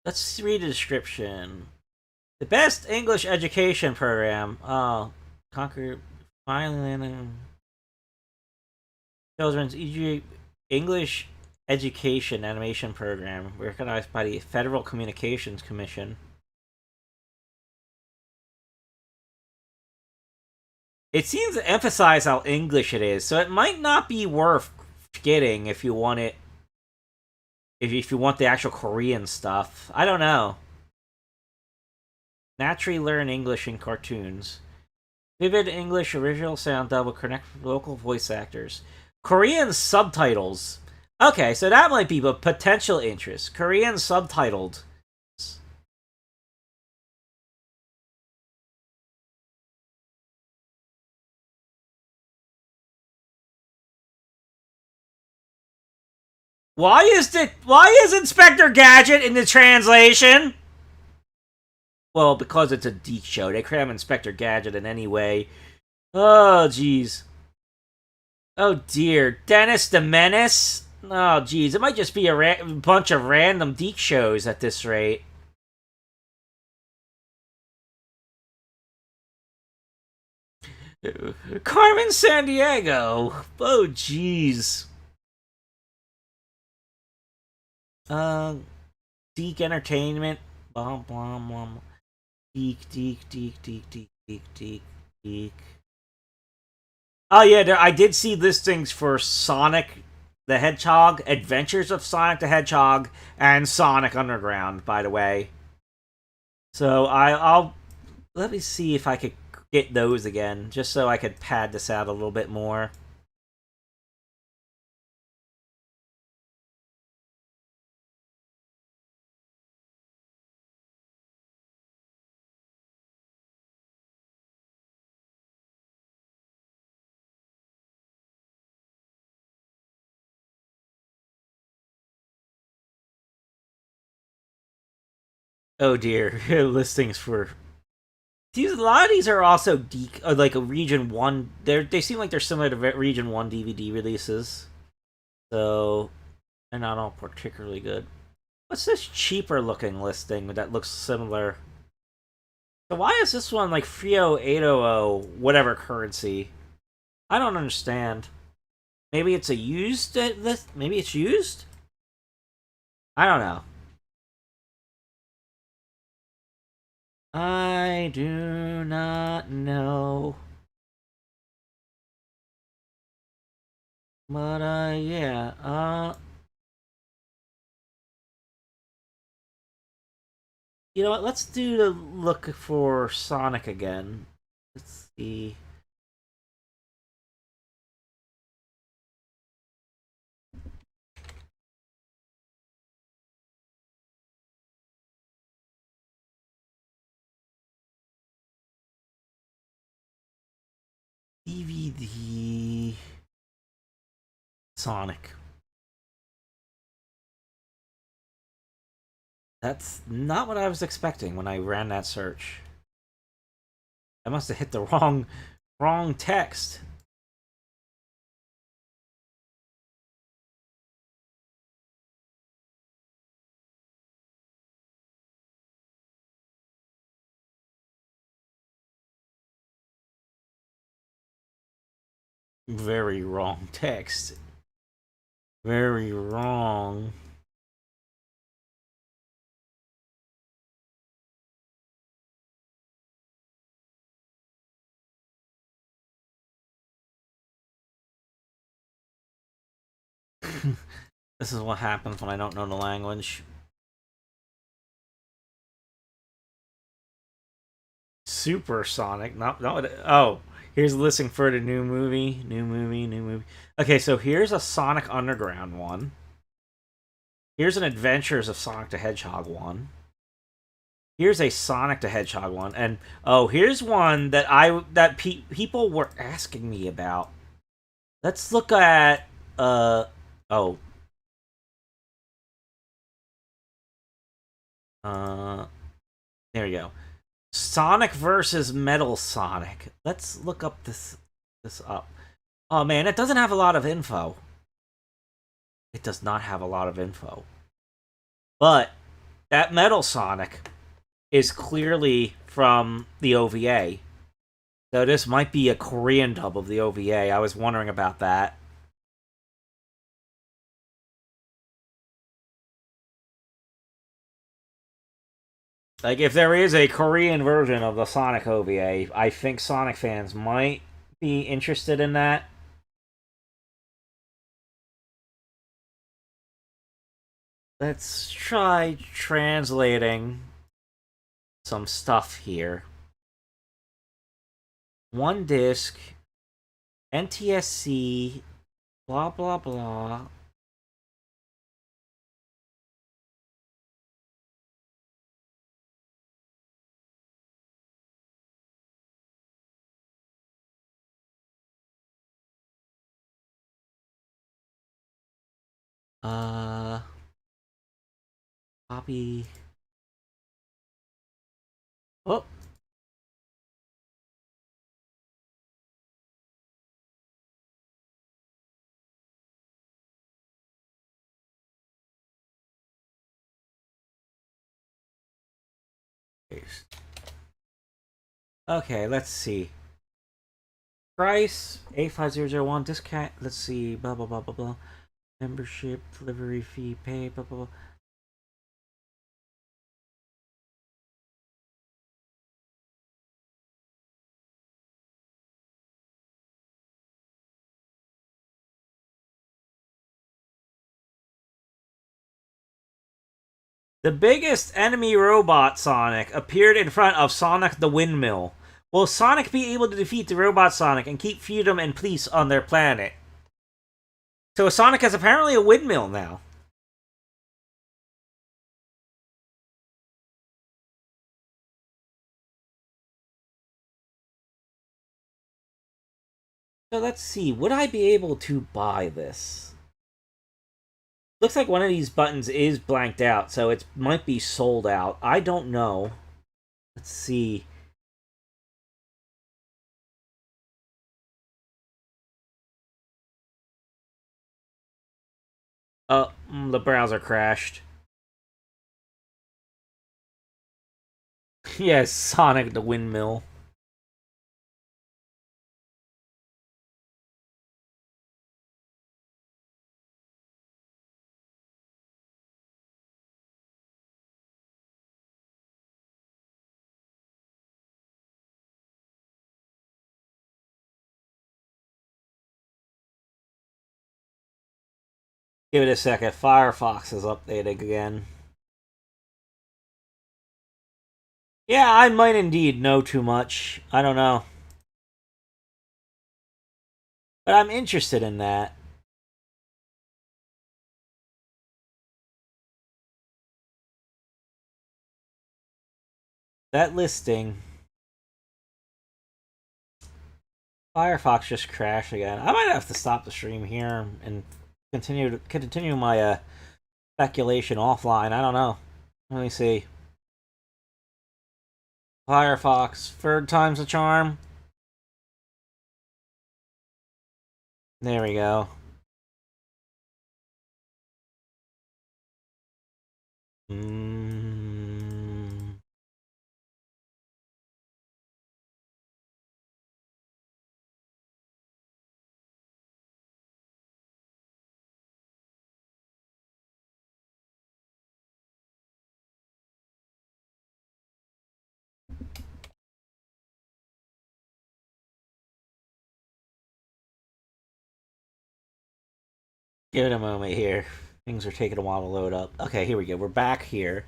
let's read the description. The best English education program. Oh, Conquer finally children's English education animation program recognized by the Federal Communications Commission. It seems to emphasize how English it is, so it might not be worth getting if you want it. If you want the actual Korean stuff, I don't know. Naturally learn English in cartoons. Vivid English original sound dub will connect local voice actors. Korean subtitles. Okay, so that might be a potential interest. Korean subtitled. Why is Inspector Gadget in the translation? Well, because it's a Deke show. They cram Inspector Gadget in any way. Oh, jeez. Oh, dear. Dennis the Menace? Oh, jeez. It might just be a bunch of random Deke shows at this rate. Carmen Sandiego. Oh, jeez. Deke Entertainment. Blah, blah, blah. Deke. Oh, yeah, I did see listings for Sonic the Hedgehog, Adventures of Sonic the Hedgehog, and Sonic Underground, by the way. So I'll let me see if I could get those again, just so I could pad this out a little bit more. Oh dear, listings for these. A lot of these are also like a Region One. They seem like they're similar to Region One DVD releases, so they're not all particularly good. What's this cheaper looking listing that looks similar? So why is this one like Frio 800 whatever currency? I don't understand. Maybe it's a used list. Maybe it's used. I don't know. I do not know. But yeah. You know what? Let's do the look for Sonic again. Let's see. DVD Sonic. That's not what I was expecting when I ran that search. I must have hit the wrong text. Very wrong text. Very wrong. This is what happens when I don't know the language. Supersonic, no, oh, Here's the listing for the new movie. New movie. Okay, so here's a Sonic Underground one. Here's an Adventures of Sonic the Hedgehog one. Here's a Sonic the Hedgehog one, and oh, here's one that people were asking me about. Let's look at oh there you go. Sonic versus Metal Sonic. Let's look up this up. Oh man, it doesn't have a lot of info. It does not have a lot of info. But that Metal Sonic is clearly from the OVA. So this might be a Korean dub of the OVA. I was wondering about that. Like, if there is a Korean version of the Sonic OVA, I think Sonic fans might be interested in that. Let's try translating some stuff here. One disc, NTSC, blah blah blah. Copy. Oh. Okay, let's see. Price A5001 discount. Let's see. Blah blah blah blah blah. Membership, delivery fee, pay. Blah blah blah. The biggest enemy robot Sonic appeared in front of Sonic the Windmill. Will Sonic be able to defeat the robot Sonic and keep freedom and peace on their planet? So Sonic is apparently a windmill now. So let's see. Would I be able to buy this? Looks like one of these buttons is blanked out, so it might be sold out. I don't know. Let's see. Oh, the browser crashed. Yes, Sonic the Windmill. Give it a second. Firefox is updating again. Yeah, I might indeed know too much. I don't know. But I'm interested in that. That listing. Firefox just crashed again. I might have to stop the stream here and continue my speculation offline. I don't know. Let me see. Firefox, third time's a charm. There we go. Give it a moment here. Things are taking a while to load up. Okay, here we go. We're back here.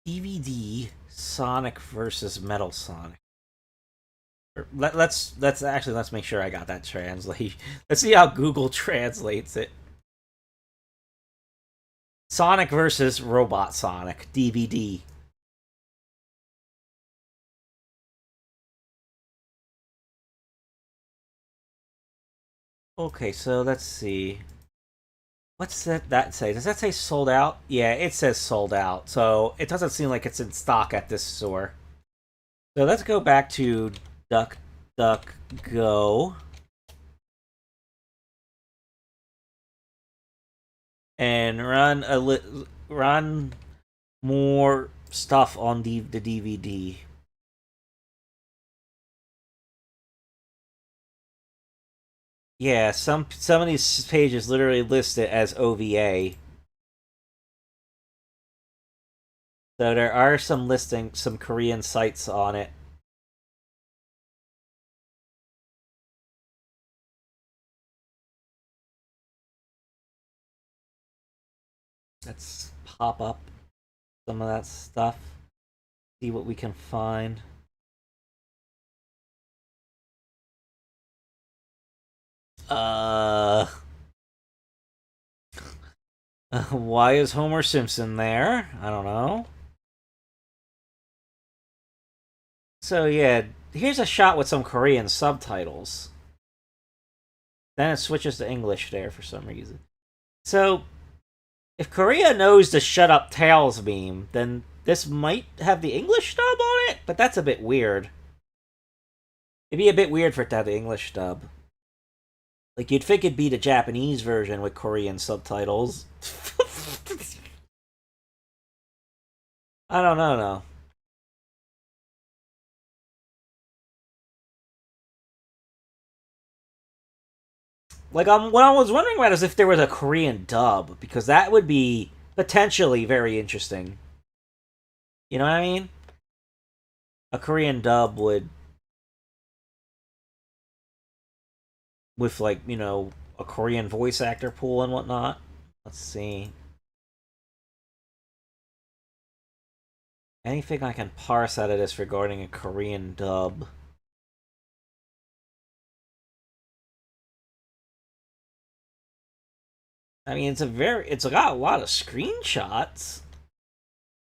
DVD Sonic versus Metal Sonic. Let's make sure I got that translation. Let's see how Google translates it. Sonic versus Robot Sonic DVD. Okay, so let's see. What's that say? Does that say sold out? Yeah, it says sold out. So it doesn't seem like it's in stock at this store. So let's go back to DuckDuckGo. And run more stuff on the DVD. Yeah, some of these pages literally list it as OVA. So there are some Korean sites on it. Let's pop up some of that stuff. See what we can find. Why is Homer Simpson there? I don't know. So yeah, here's a shot with some Korean subtitles. Then it switches to English there for some reason. So, if Korea knows the shut up tails meme, then this might have the English dub on it, but that's a bit weird. It'd be a bit weird for it to have the English dub. Like, you'd think it'd be the Japanese version with Korean subtitles. I don't know, no. Like, what I was wondering about is if there was a Korean dub, because that would be potentially very interesting. You know what I mean? A Korean dub would, with, like, you know, a Korean voice actor pool and whatnot. Let's see. Anything I can parse out of this regarding a Korean dub? I mean, it's got a lot of screenshots,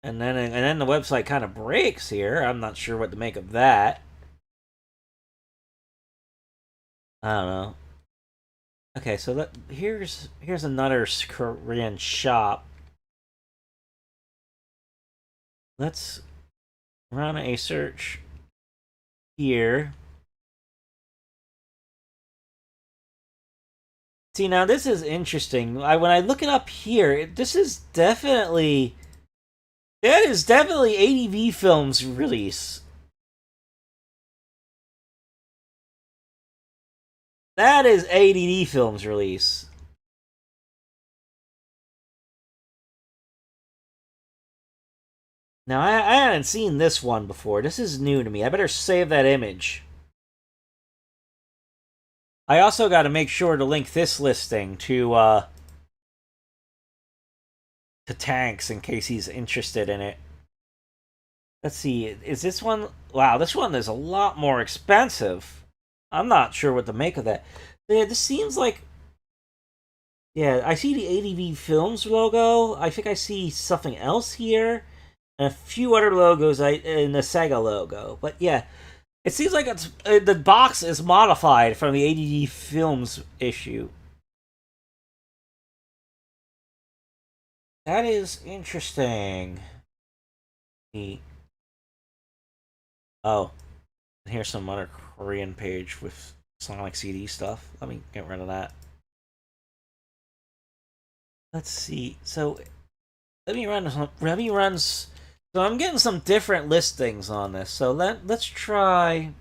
and then the website kind of breaks here. I'm not sure what to make of that. I don't know. Okay, so here's another Korean shop. Let's run a search here. See, now this is interesting. When I look it up here, this is definitely... That is definitely ADV Films' release. That is ADD Films' release. Now, I hadn't seen this one before. This is new to me. I better save that image. I also got to make sure to link this listing to Tanks in case he's interested in it. Let's see. Is this one... Wow, this one is a lot more expensive. I'm not sure what to make of that. Yeah, this seems like... Yeah, I see the ADV Films logo. I think I see something else here. And a few other logos in the Sega logo. But yeah, it seems like it's the box is modified from the ADD Films issue. That is interesting. Oh, here's some other Korean page with Sonic CD stuff. Let me get rid of that. Let's see. So let me run. So I'm getting some different listings on this. So let's try.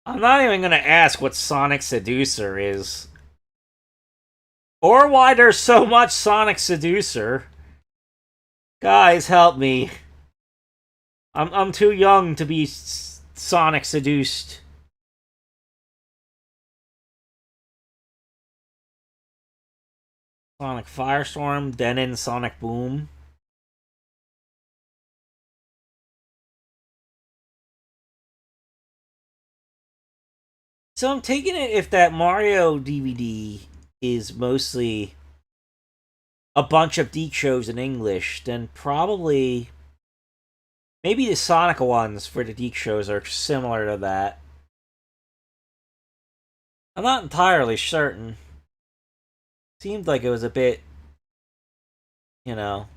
I'm not even gonna ask what Sonic Seducer is. Or why there's so much Sonic Seducer. Guys, help me. I'm too young to be Sonic seduced. Sonic Firestorm, then in Sonic Boom. So I'm taking it if that Mario DVD is mostly a bunch of Deke shows in English, then probably maybe the Sonic ones for the Deke shows are similar to that. I'm not entirely certain. Seemed like it was a bit, you know.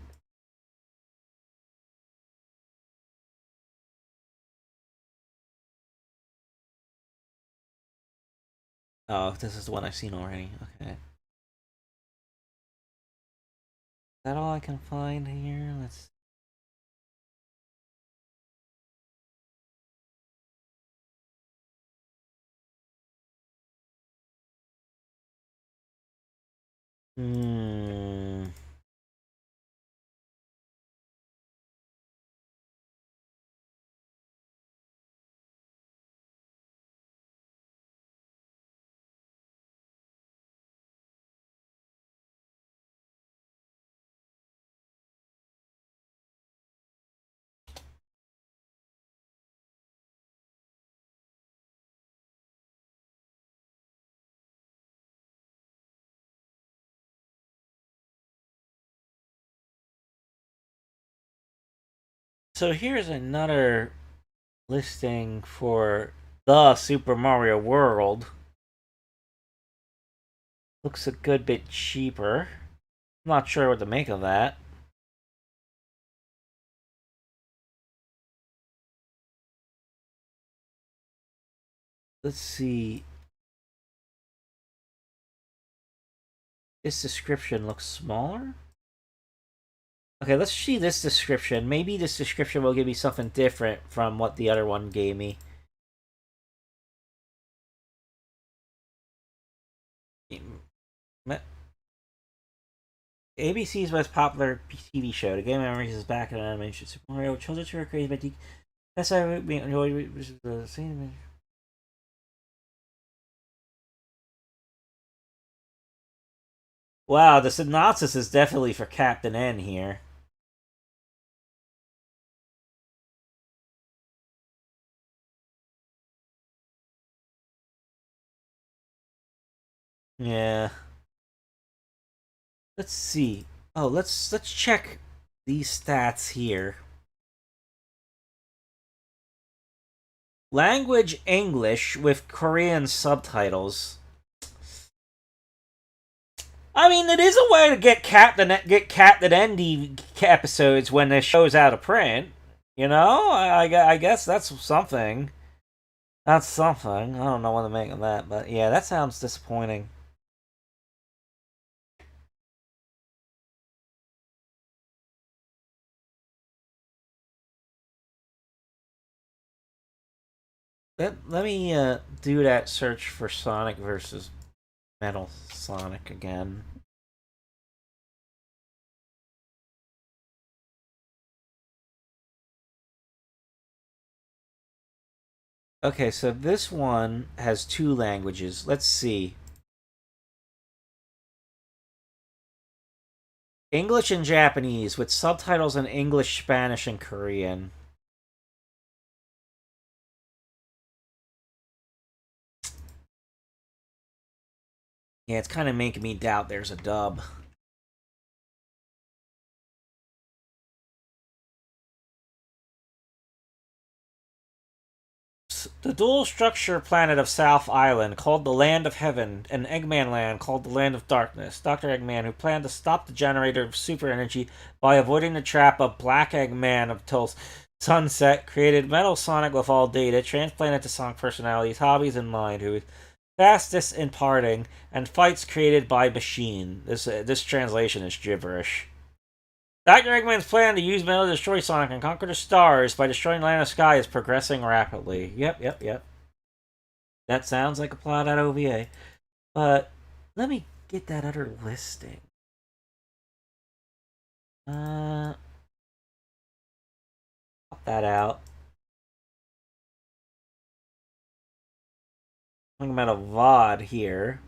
Oh, this is the one I've seen already. Okay. Is that all I can find here? Let's. Hmm. So here's another listing for the Super Mario World. Looks a good bit cheaper. I'm not sure what to make of that. Let's see. This description looks smaller. Okay, let's see this description. Maybe this description will give me something different from what the other one gave me. ABC's most popular TV show. The Game Memories is back in animation. Super Mario Children's who are created by Deke. That's how we enjoy the same. Wow, the synopsis is definitely for Captain N here. Yeah. Let's see. Oh, let's check these stats here. Language English with Korean subtitles. I mean, it is a way to get Captain N episodes when the show's out of print. You know, I guess that's something. That's something. I don't know what to make of that, but yeah, that sounds disappointing. Let me do that search for Sonic versus Metal Sonic again. Okay, so this one has two languages. Let's see. English and Japanese with subtitles in English, Spanish, and Korean. Yeah, it's kind of making me doubt there's a dub. The dual structure planet of South Island, called the Land of Heaven, and Eggman Land, called the Land of Darkness. Dr. Eggman, who planned to stop the generator of super energy by avoiding the trap of Black Eggman until sunset, created Metal Sonic with all data, transplanted to Sonic personalities, hobbies, and mind, who is fastest in parting, and fights created by machine. This translation is gibberish. Dr. Eggman's plan to use Metal to destroy Sonic and conquer the stars by destroying Land of Sky is progressing rapidly. Yep. That sounds like a plot at OVA. But let me get that other listing. Pop that out. Talking about a VOD here.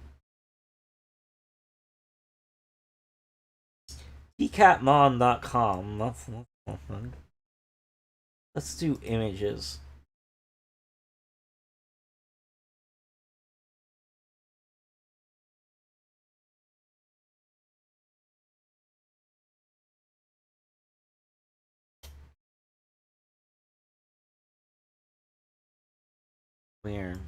pcatmon.com. Let's do images. Weird.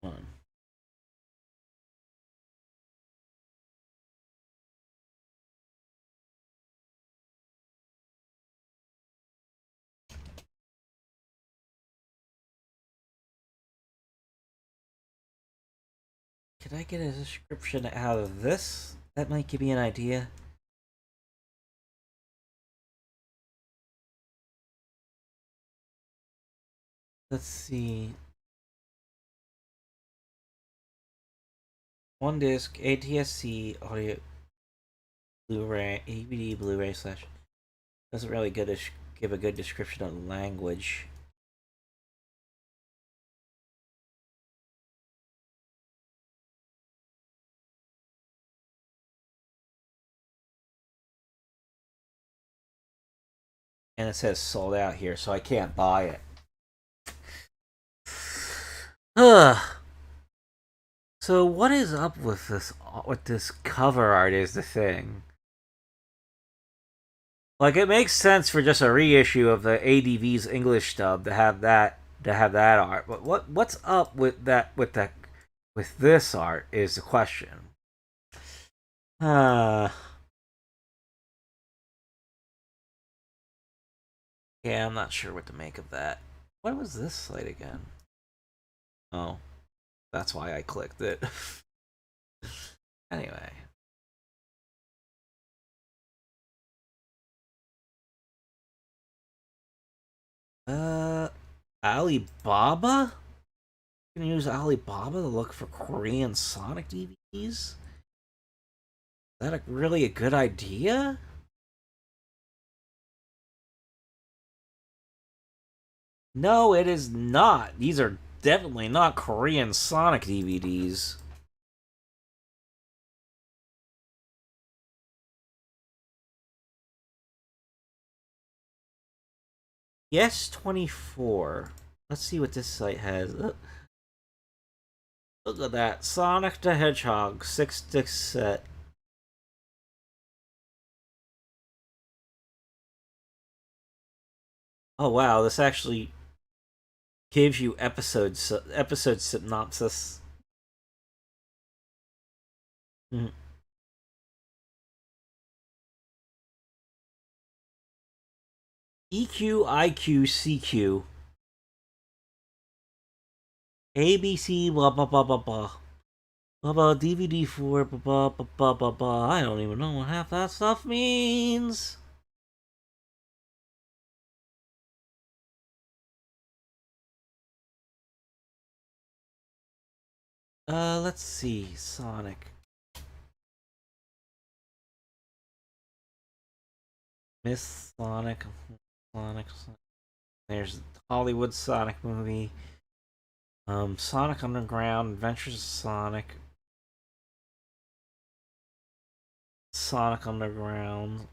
One. Could I get a description out of this? That might give me an idea. Let's see. One disc, ATSC, audio, Blu-ray, DVD, Blu-ray slash. Doesn't really give a good description of the language. And it says sold out here, so I can't buy it. Ugh. So what is up with this cover art is the thing. Like, it makes sense for just a reissue of the ADV's English dub to have that art, but what's up with this art is the question. Yeah, I'm not sure what to make of that. What was this site again? Oh, that's why I clicked it. Anyway. Alibaba? You can use Alibaba to look for Korean Sonic DVDs? Is that really a good idea? No, it is not. These are definitely not Korean Sonic DVDs. Yes, 24. Let's see what this site has. Look at that. Sonic the Hedgehog 6-disc set. Oh wow, this actually gives you episode synopsis. Mm. EQ, IQ, CQ. ABC, blah blah blah blah blah. Blah blah, DVD 4, blah blah blah blah blah blah. I don't even know what half that stuff means. Let's see. Sonic. Miss Sonic. Sonic. There's Hollywood Sonic movie. Sonic Underground, Adventures of Sonic. Sonic Underground.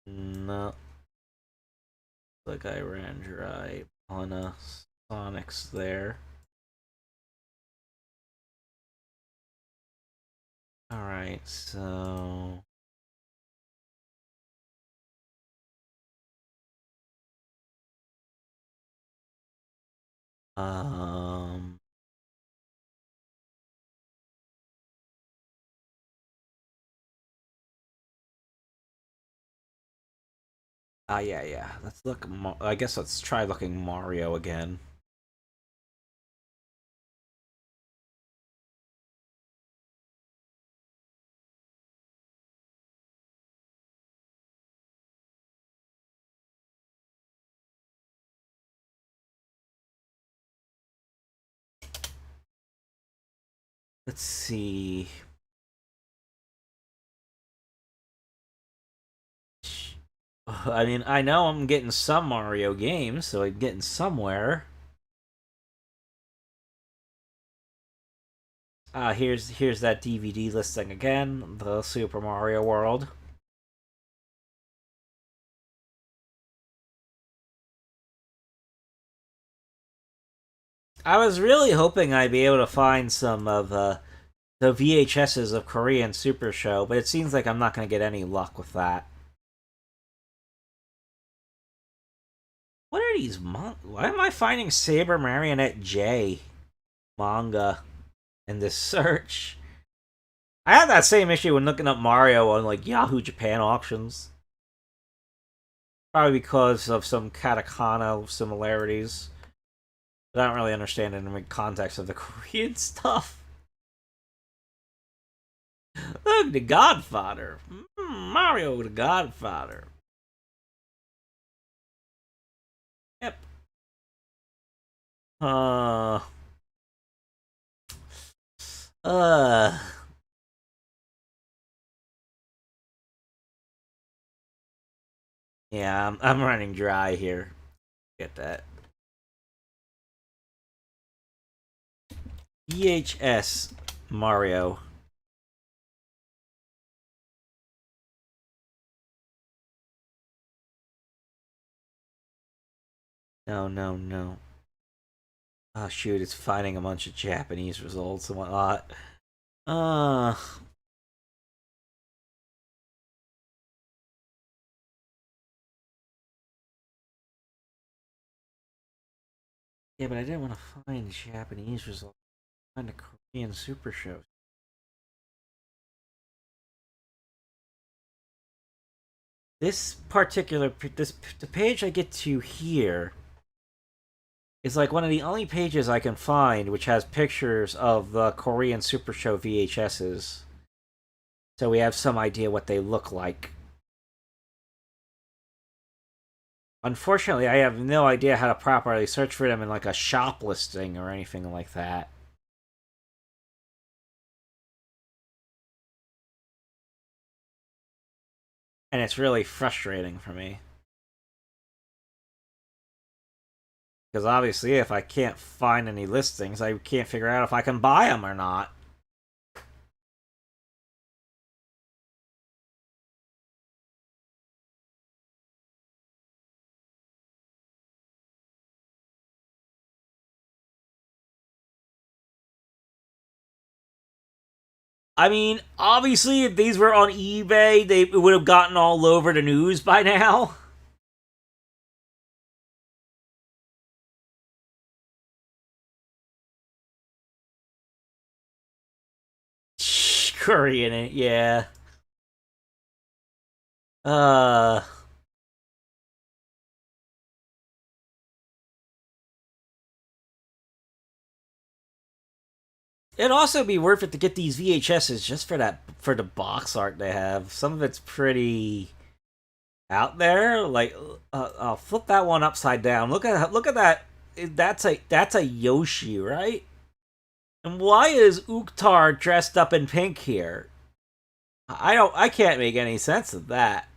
No. The guy ran dry on Sonic's there. Alright, so. Um. Yeah. Let's look. I guess let's try looking Mario again. Let's see. I mean, I know I'm getting some Mario games, so I'm getting somewhere. Here's that DVD listing again, the Super Mario World. I was really hoping I'd be able to find some of the VHSs of Korean Super Show, but it seems like I'm not going to get any luck with that. What are these Why am I finding Saber Marionette J manga in this search? I had that same issue when looking up Mario on like Yahoo Japan auctions. Probably because of some katakana similarities. But I don't really understand it in the context of the Korean stuff. Look, the Godfather. Mario the Godfather. Yep. Uh. Uh. Yeah, I'm running dry here. Get that. VHS Mario. No, no, no. Oh shoot, it's finding a bunch of Japanese results and whatnot. Uh yeah, but I didn't want to find Japanese results. Find a Korean Super Show. This particular the page I get to here is like one of the only pages I can find which has pictures of the Korean Super Show VHSs. So we have some idea what they look like. Unfortunately, I have no idea how to properly search for them in like a shop listing or anything like that. And it's really frustrating for me. Because obviously, if I can't find any listings, I can't figure out if I can buy them or not. I mean, obviously, if these were on eBay, they would have gotten all over the news by now. Korean, yeah. Uh, it'd also be worth it to get these VHSs just for the box art they have. Some of it's pretty out there. Like, I'll flip that one upside down. Look at that. That's a Yoshi, right? And why is Uktar dressed up in pink here? I can't make any sense of that.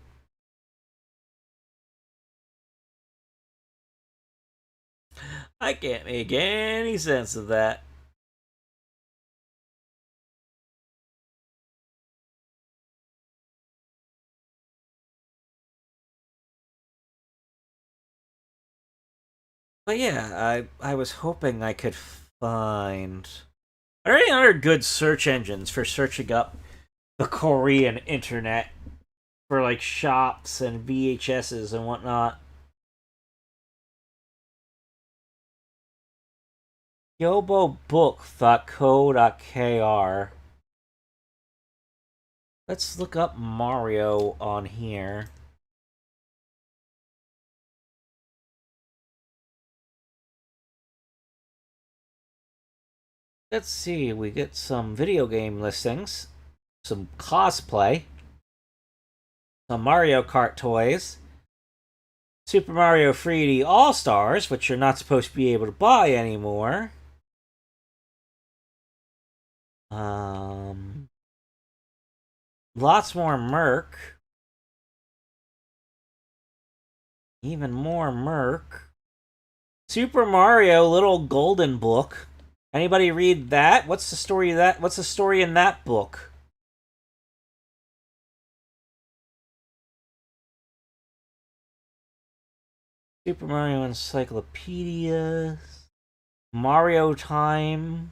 I can't make any sense of that. But yeah, I was hoping I could find. Are there any other good search engines for searching up the Korean internet for like shops and VHSs and whatnot? yobobook.co.kr. Let's look up Mario on here. Let's see, we get some video game listings, some cosplay, some Mario Kart toys, Super Mario 3D All Stars, which you're not supposed to be able to buy anymore. Um, Lots more Merc. Even more Merc. Super Mario Little Golden Book. Anybody read that? What's the story of that? What's the story in that book? Super Mario Encyclopedia. Mario Time.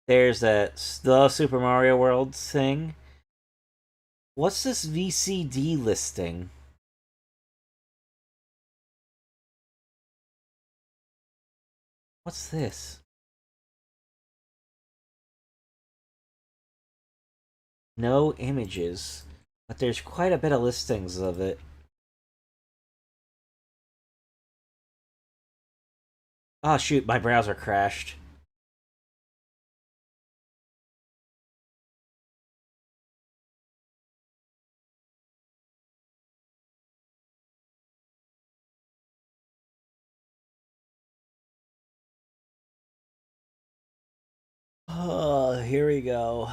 There's that the Super Mario World thing. What's this VCD listing? What's this? No images, but there's quite a bit of listings of it. Oh shoot, my browser crashed. Oh, here we go.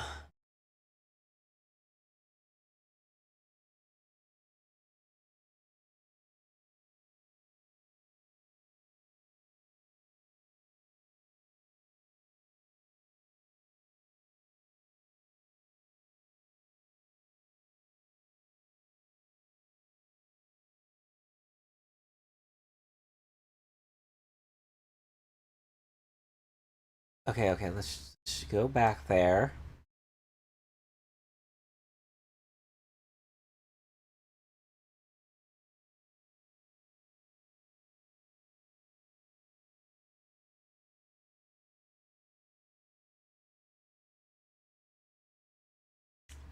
Okay, let's go back there.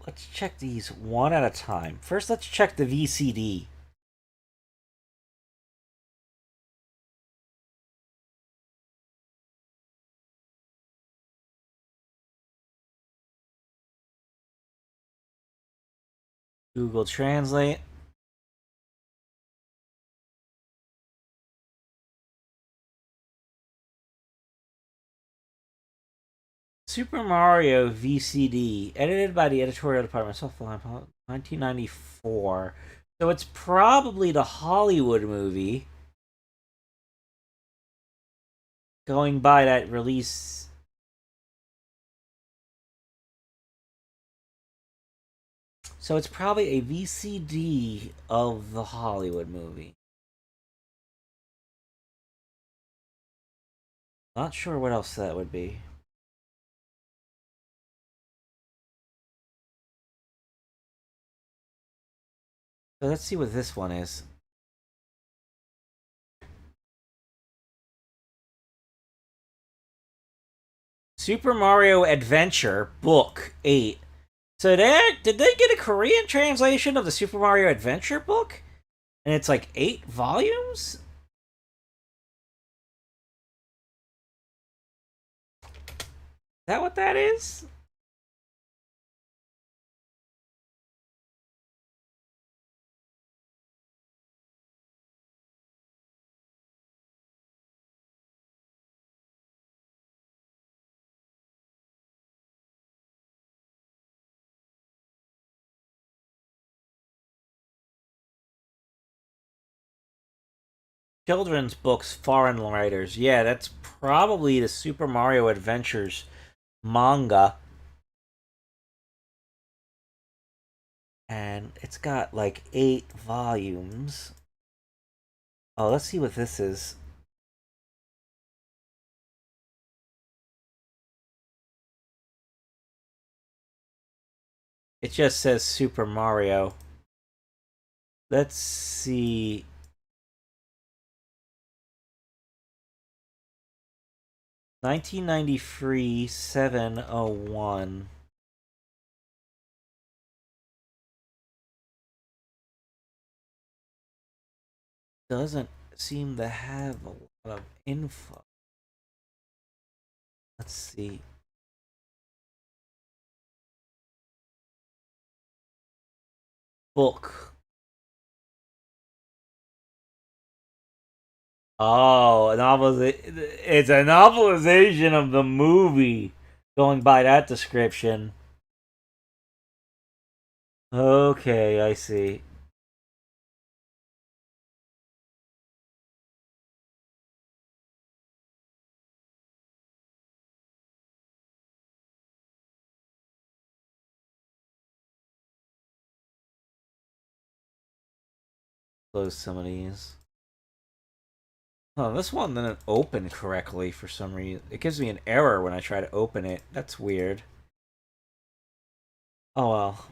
Let's check these one at a time. First, let's check the VCD. Google Translate. Super Mario VCD, edited by the editorial department, 1994. So it's probably the Hollywood movie. Going by that release. So it's probably a VCD of the Hollywood movie. Not sure what else that would be. So let's see what this one is. Super Mario Adventure Book 8. So did they get a Korean translation of the Super Mario Adventure book? And it's like 8 volumes? Is that what that is? Children's books, foreign writers. Yeah, that's probably the Super Mario Adventures manga. And it's got like 8 volumes. Oh, let's see what this is. It just says Super Mario. Let's see. 1993 701. Doesn't seem to have a lot of info. Let's see. Book. Oh, it's a novelization of the movie. Going by that description. Okay, I see. Close some of these. Oh, this one didn't open correctly for some reason. It gives me an error when I try to open it. That's weird. Oh well.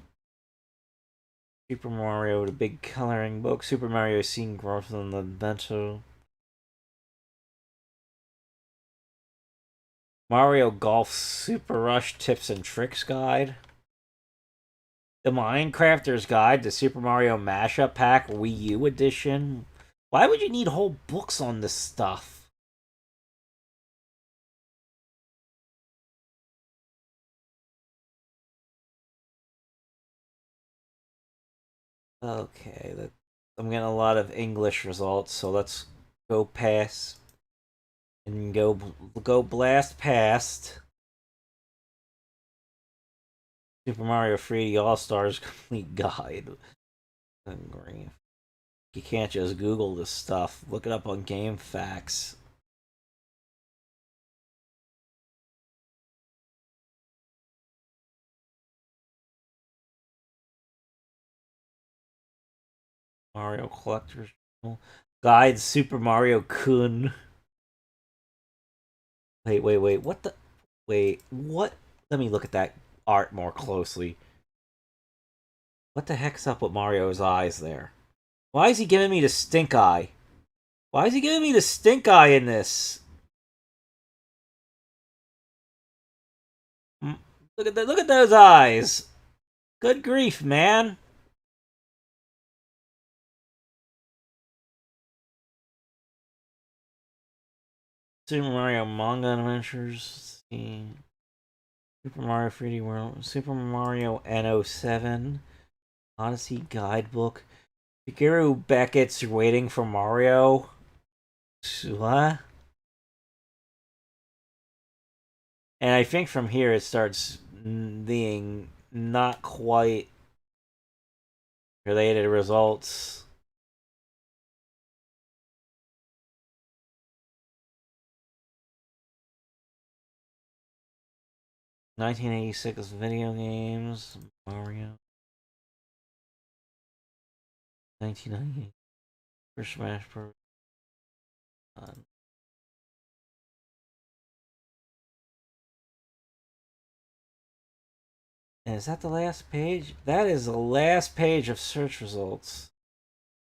Super Mario, the big coloring book. Super Mario Scene Growth on the Adventure. Mario Golf Super Rush Tips and Tricks Guide. The Minecrafter's Guide to Super Mario Mashup Pack Wii U Edition. Why would you need whole books on this stuff? Okay, I'm getting a lot of English results, so let's go past and go blast past Super Mario 3D All Stars Complete Guide. You can't just Google this stuff. Look it up on GameFAQs. Mario Collector's Guide Super Mario Kun. Wait. What the? Wait, what? Let me look at that art more closely. What the heck's up with Mario's eyes there? Why is he giving me the stink eye? Why is he giving me the stink eye in this? Mm, look at those eyes. Good grief, man. Super Mario Manga Adventures. Super Mario 3D World. Super Mario N07. Odyssey Guidebook. Shigeru Beckett's Waiting for Mario. What? And I think from here it starts being not quite related results. "1986 video games, Mario, 1998 for Smash Bros." And is that the last page? That is the last page of search results.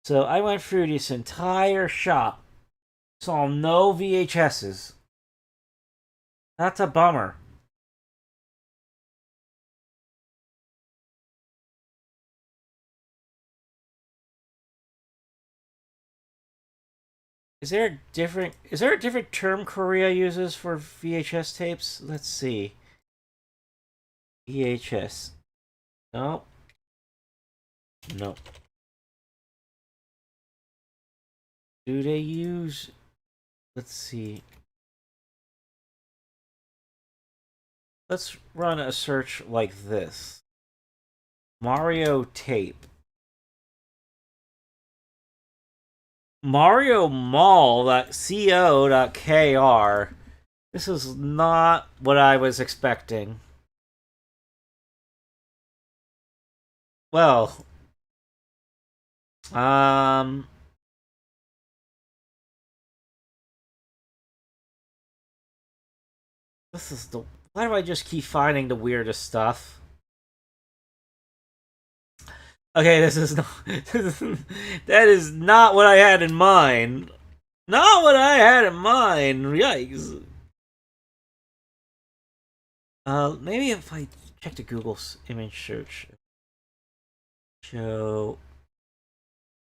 So I went through this entire shop, saw no VHSs. That's a bummer. Is there a different term Korea uses for VHS tapes? Let's see. VHS. No. No. Do they use, let's see. Let's run a search like this. Mario tape. Mario Mall.co.kr. This is not what I was expecting. Well, um, this is the. Why do I just keep finding the weirdest stuff? Okay, this is not. That is not what I had in mind. Not what I had in mind. Yikes. Maybe if I check the Google's image search. Show.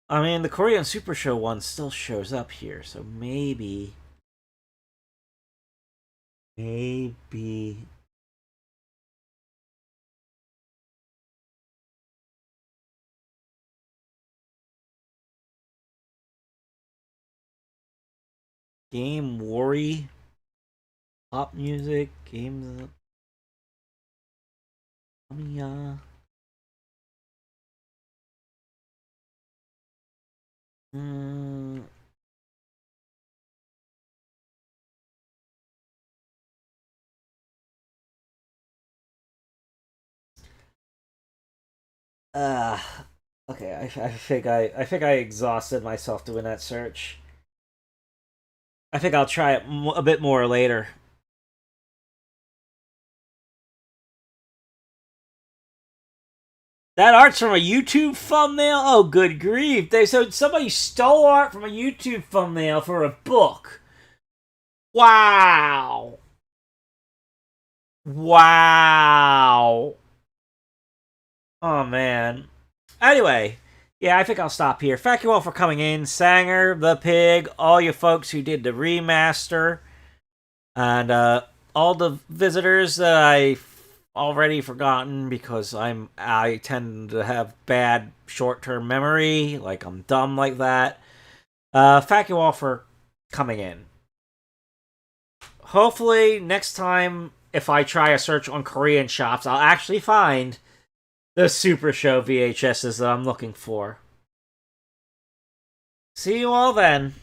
I mean, the Korean Super Show one still shows up here, so maybe. Maybe. Game Worry. Pop music. Games. Mm. Uh, okay, I think I exhausted myself doing that search. I think I'll try it a bit more later. That art's from a YouTube thumbnail? Oh, good grief. So somebody stole art from a YouTube thumbnail for a book. Wow. Wow. Oh, man. Anyway, yeah, I think I'll stop here. Thank you all for coming in. Sanger, The Pig, all you folks who did the remaster, and all the visitors that I've already forgotten because I tend to have bad short-term memory, like I'm dumb like that. Thank you all for coming in. Hopefully, next time, if I try a search on Korean shops, I'll actually find the Super Show VHSs that I'm looking for. See you all then.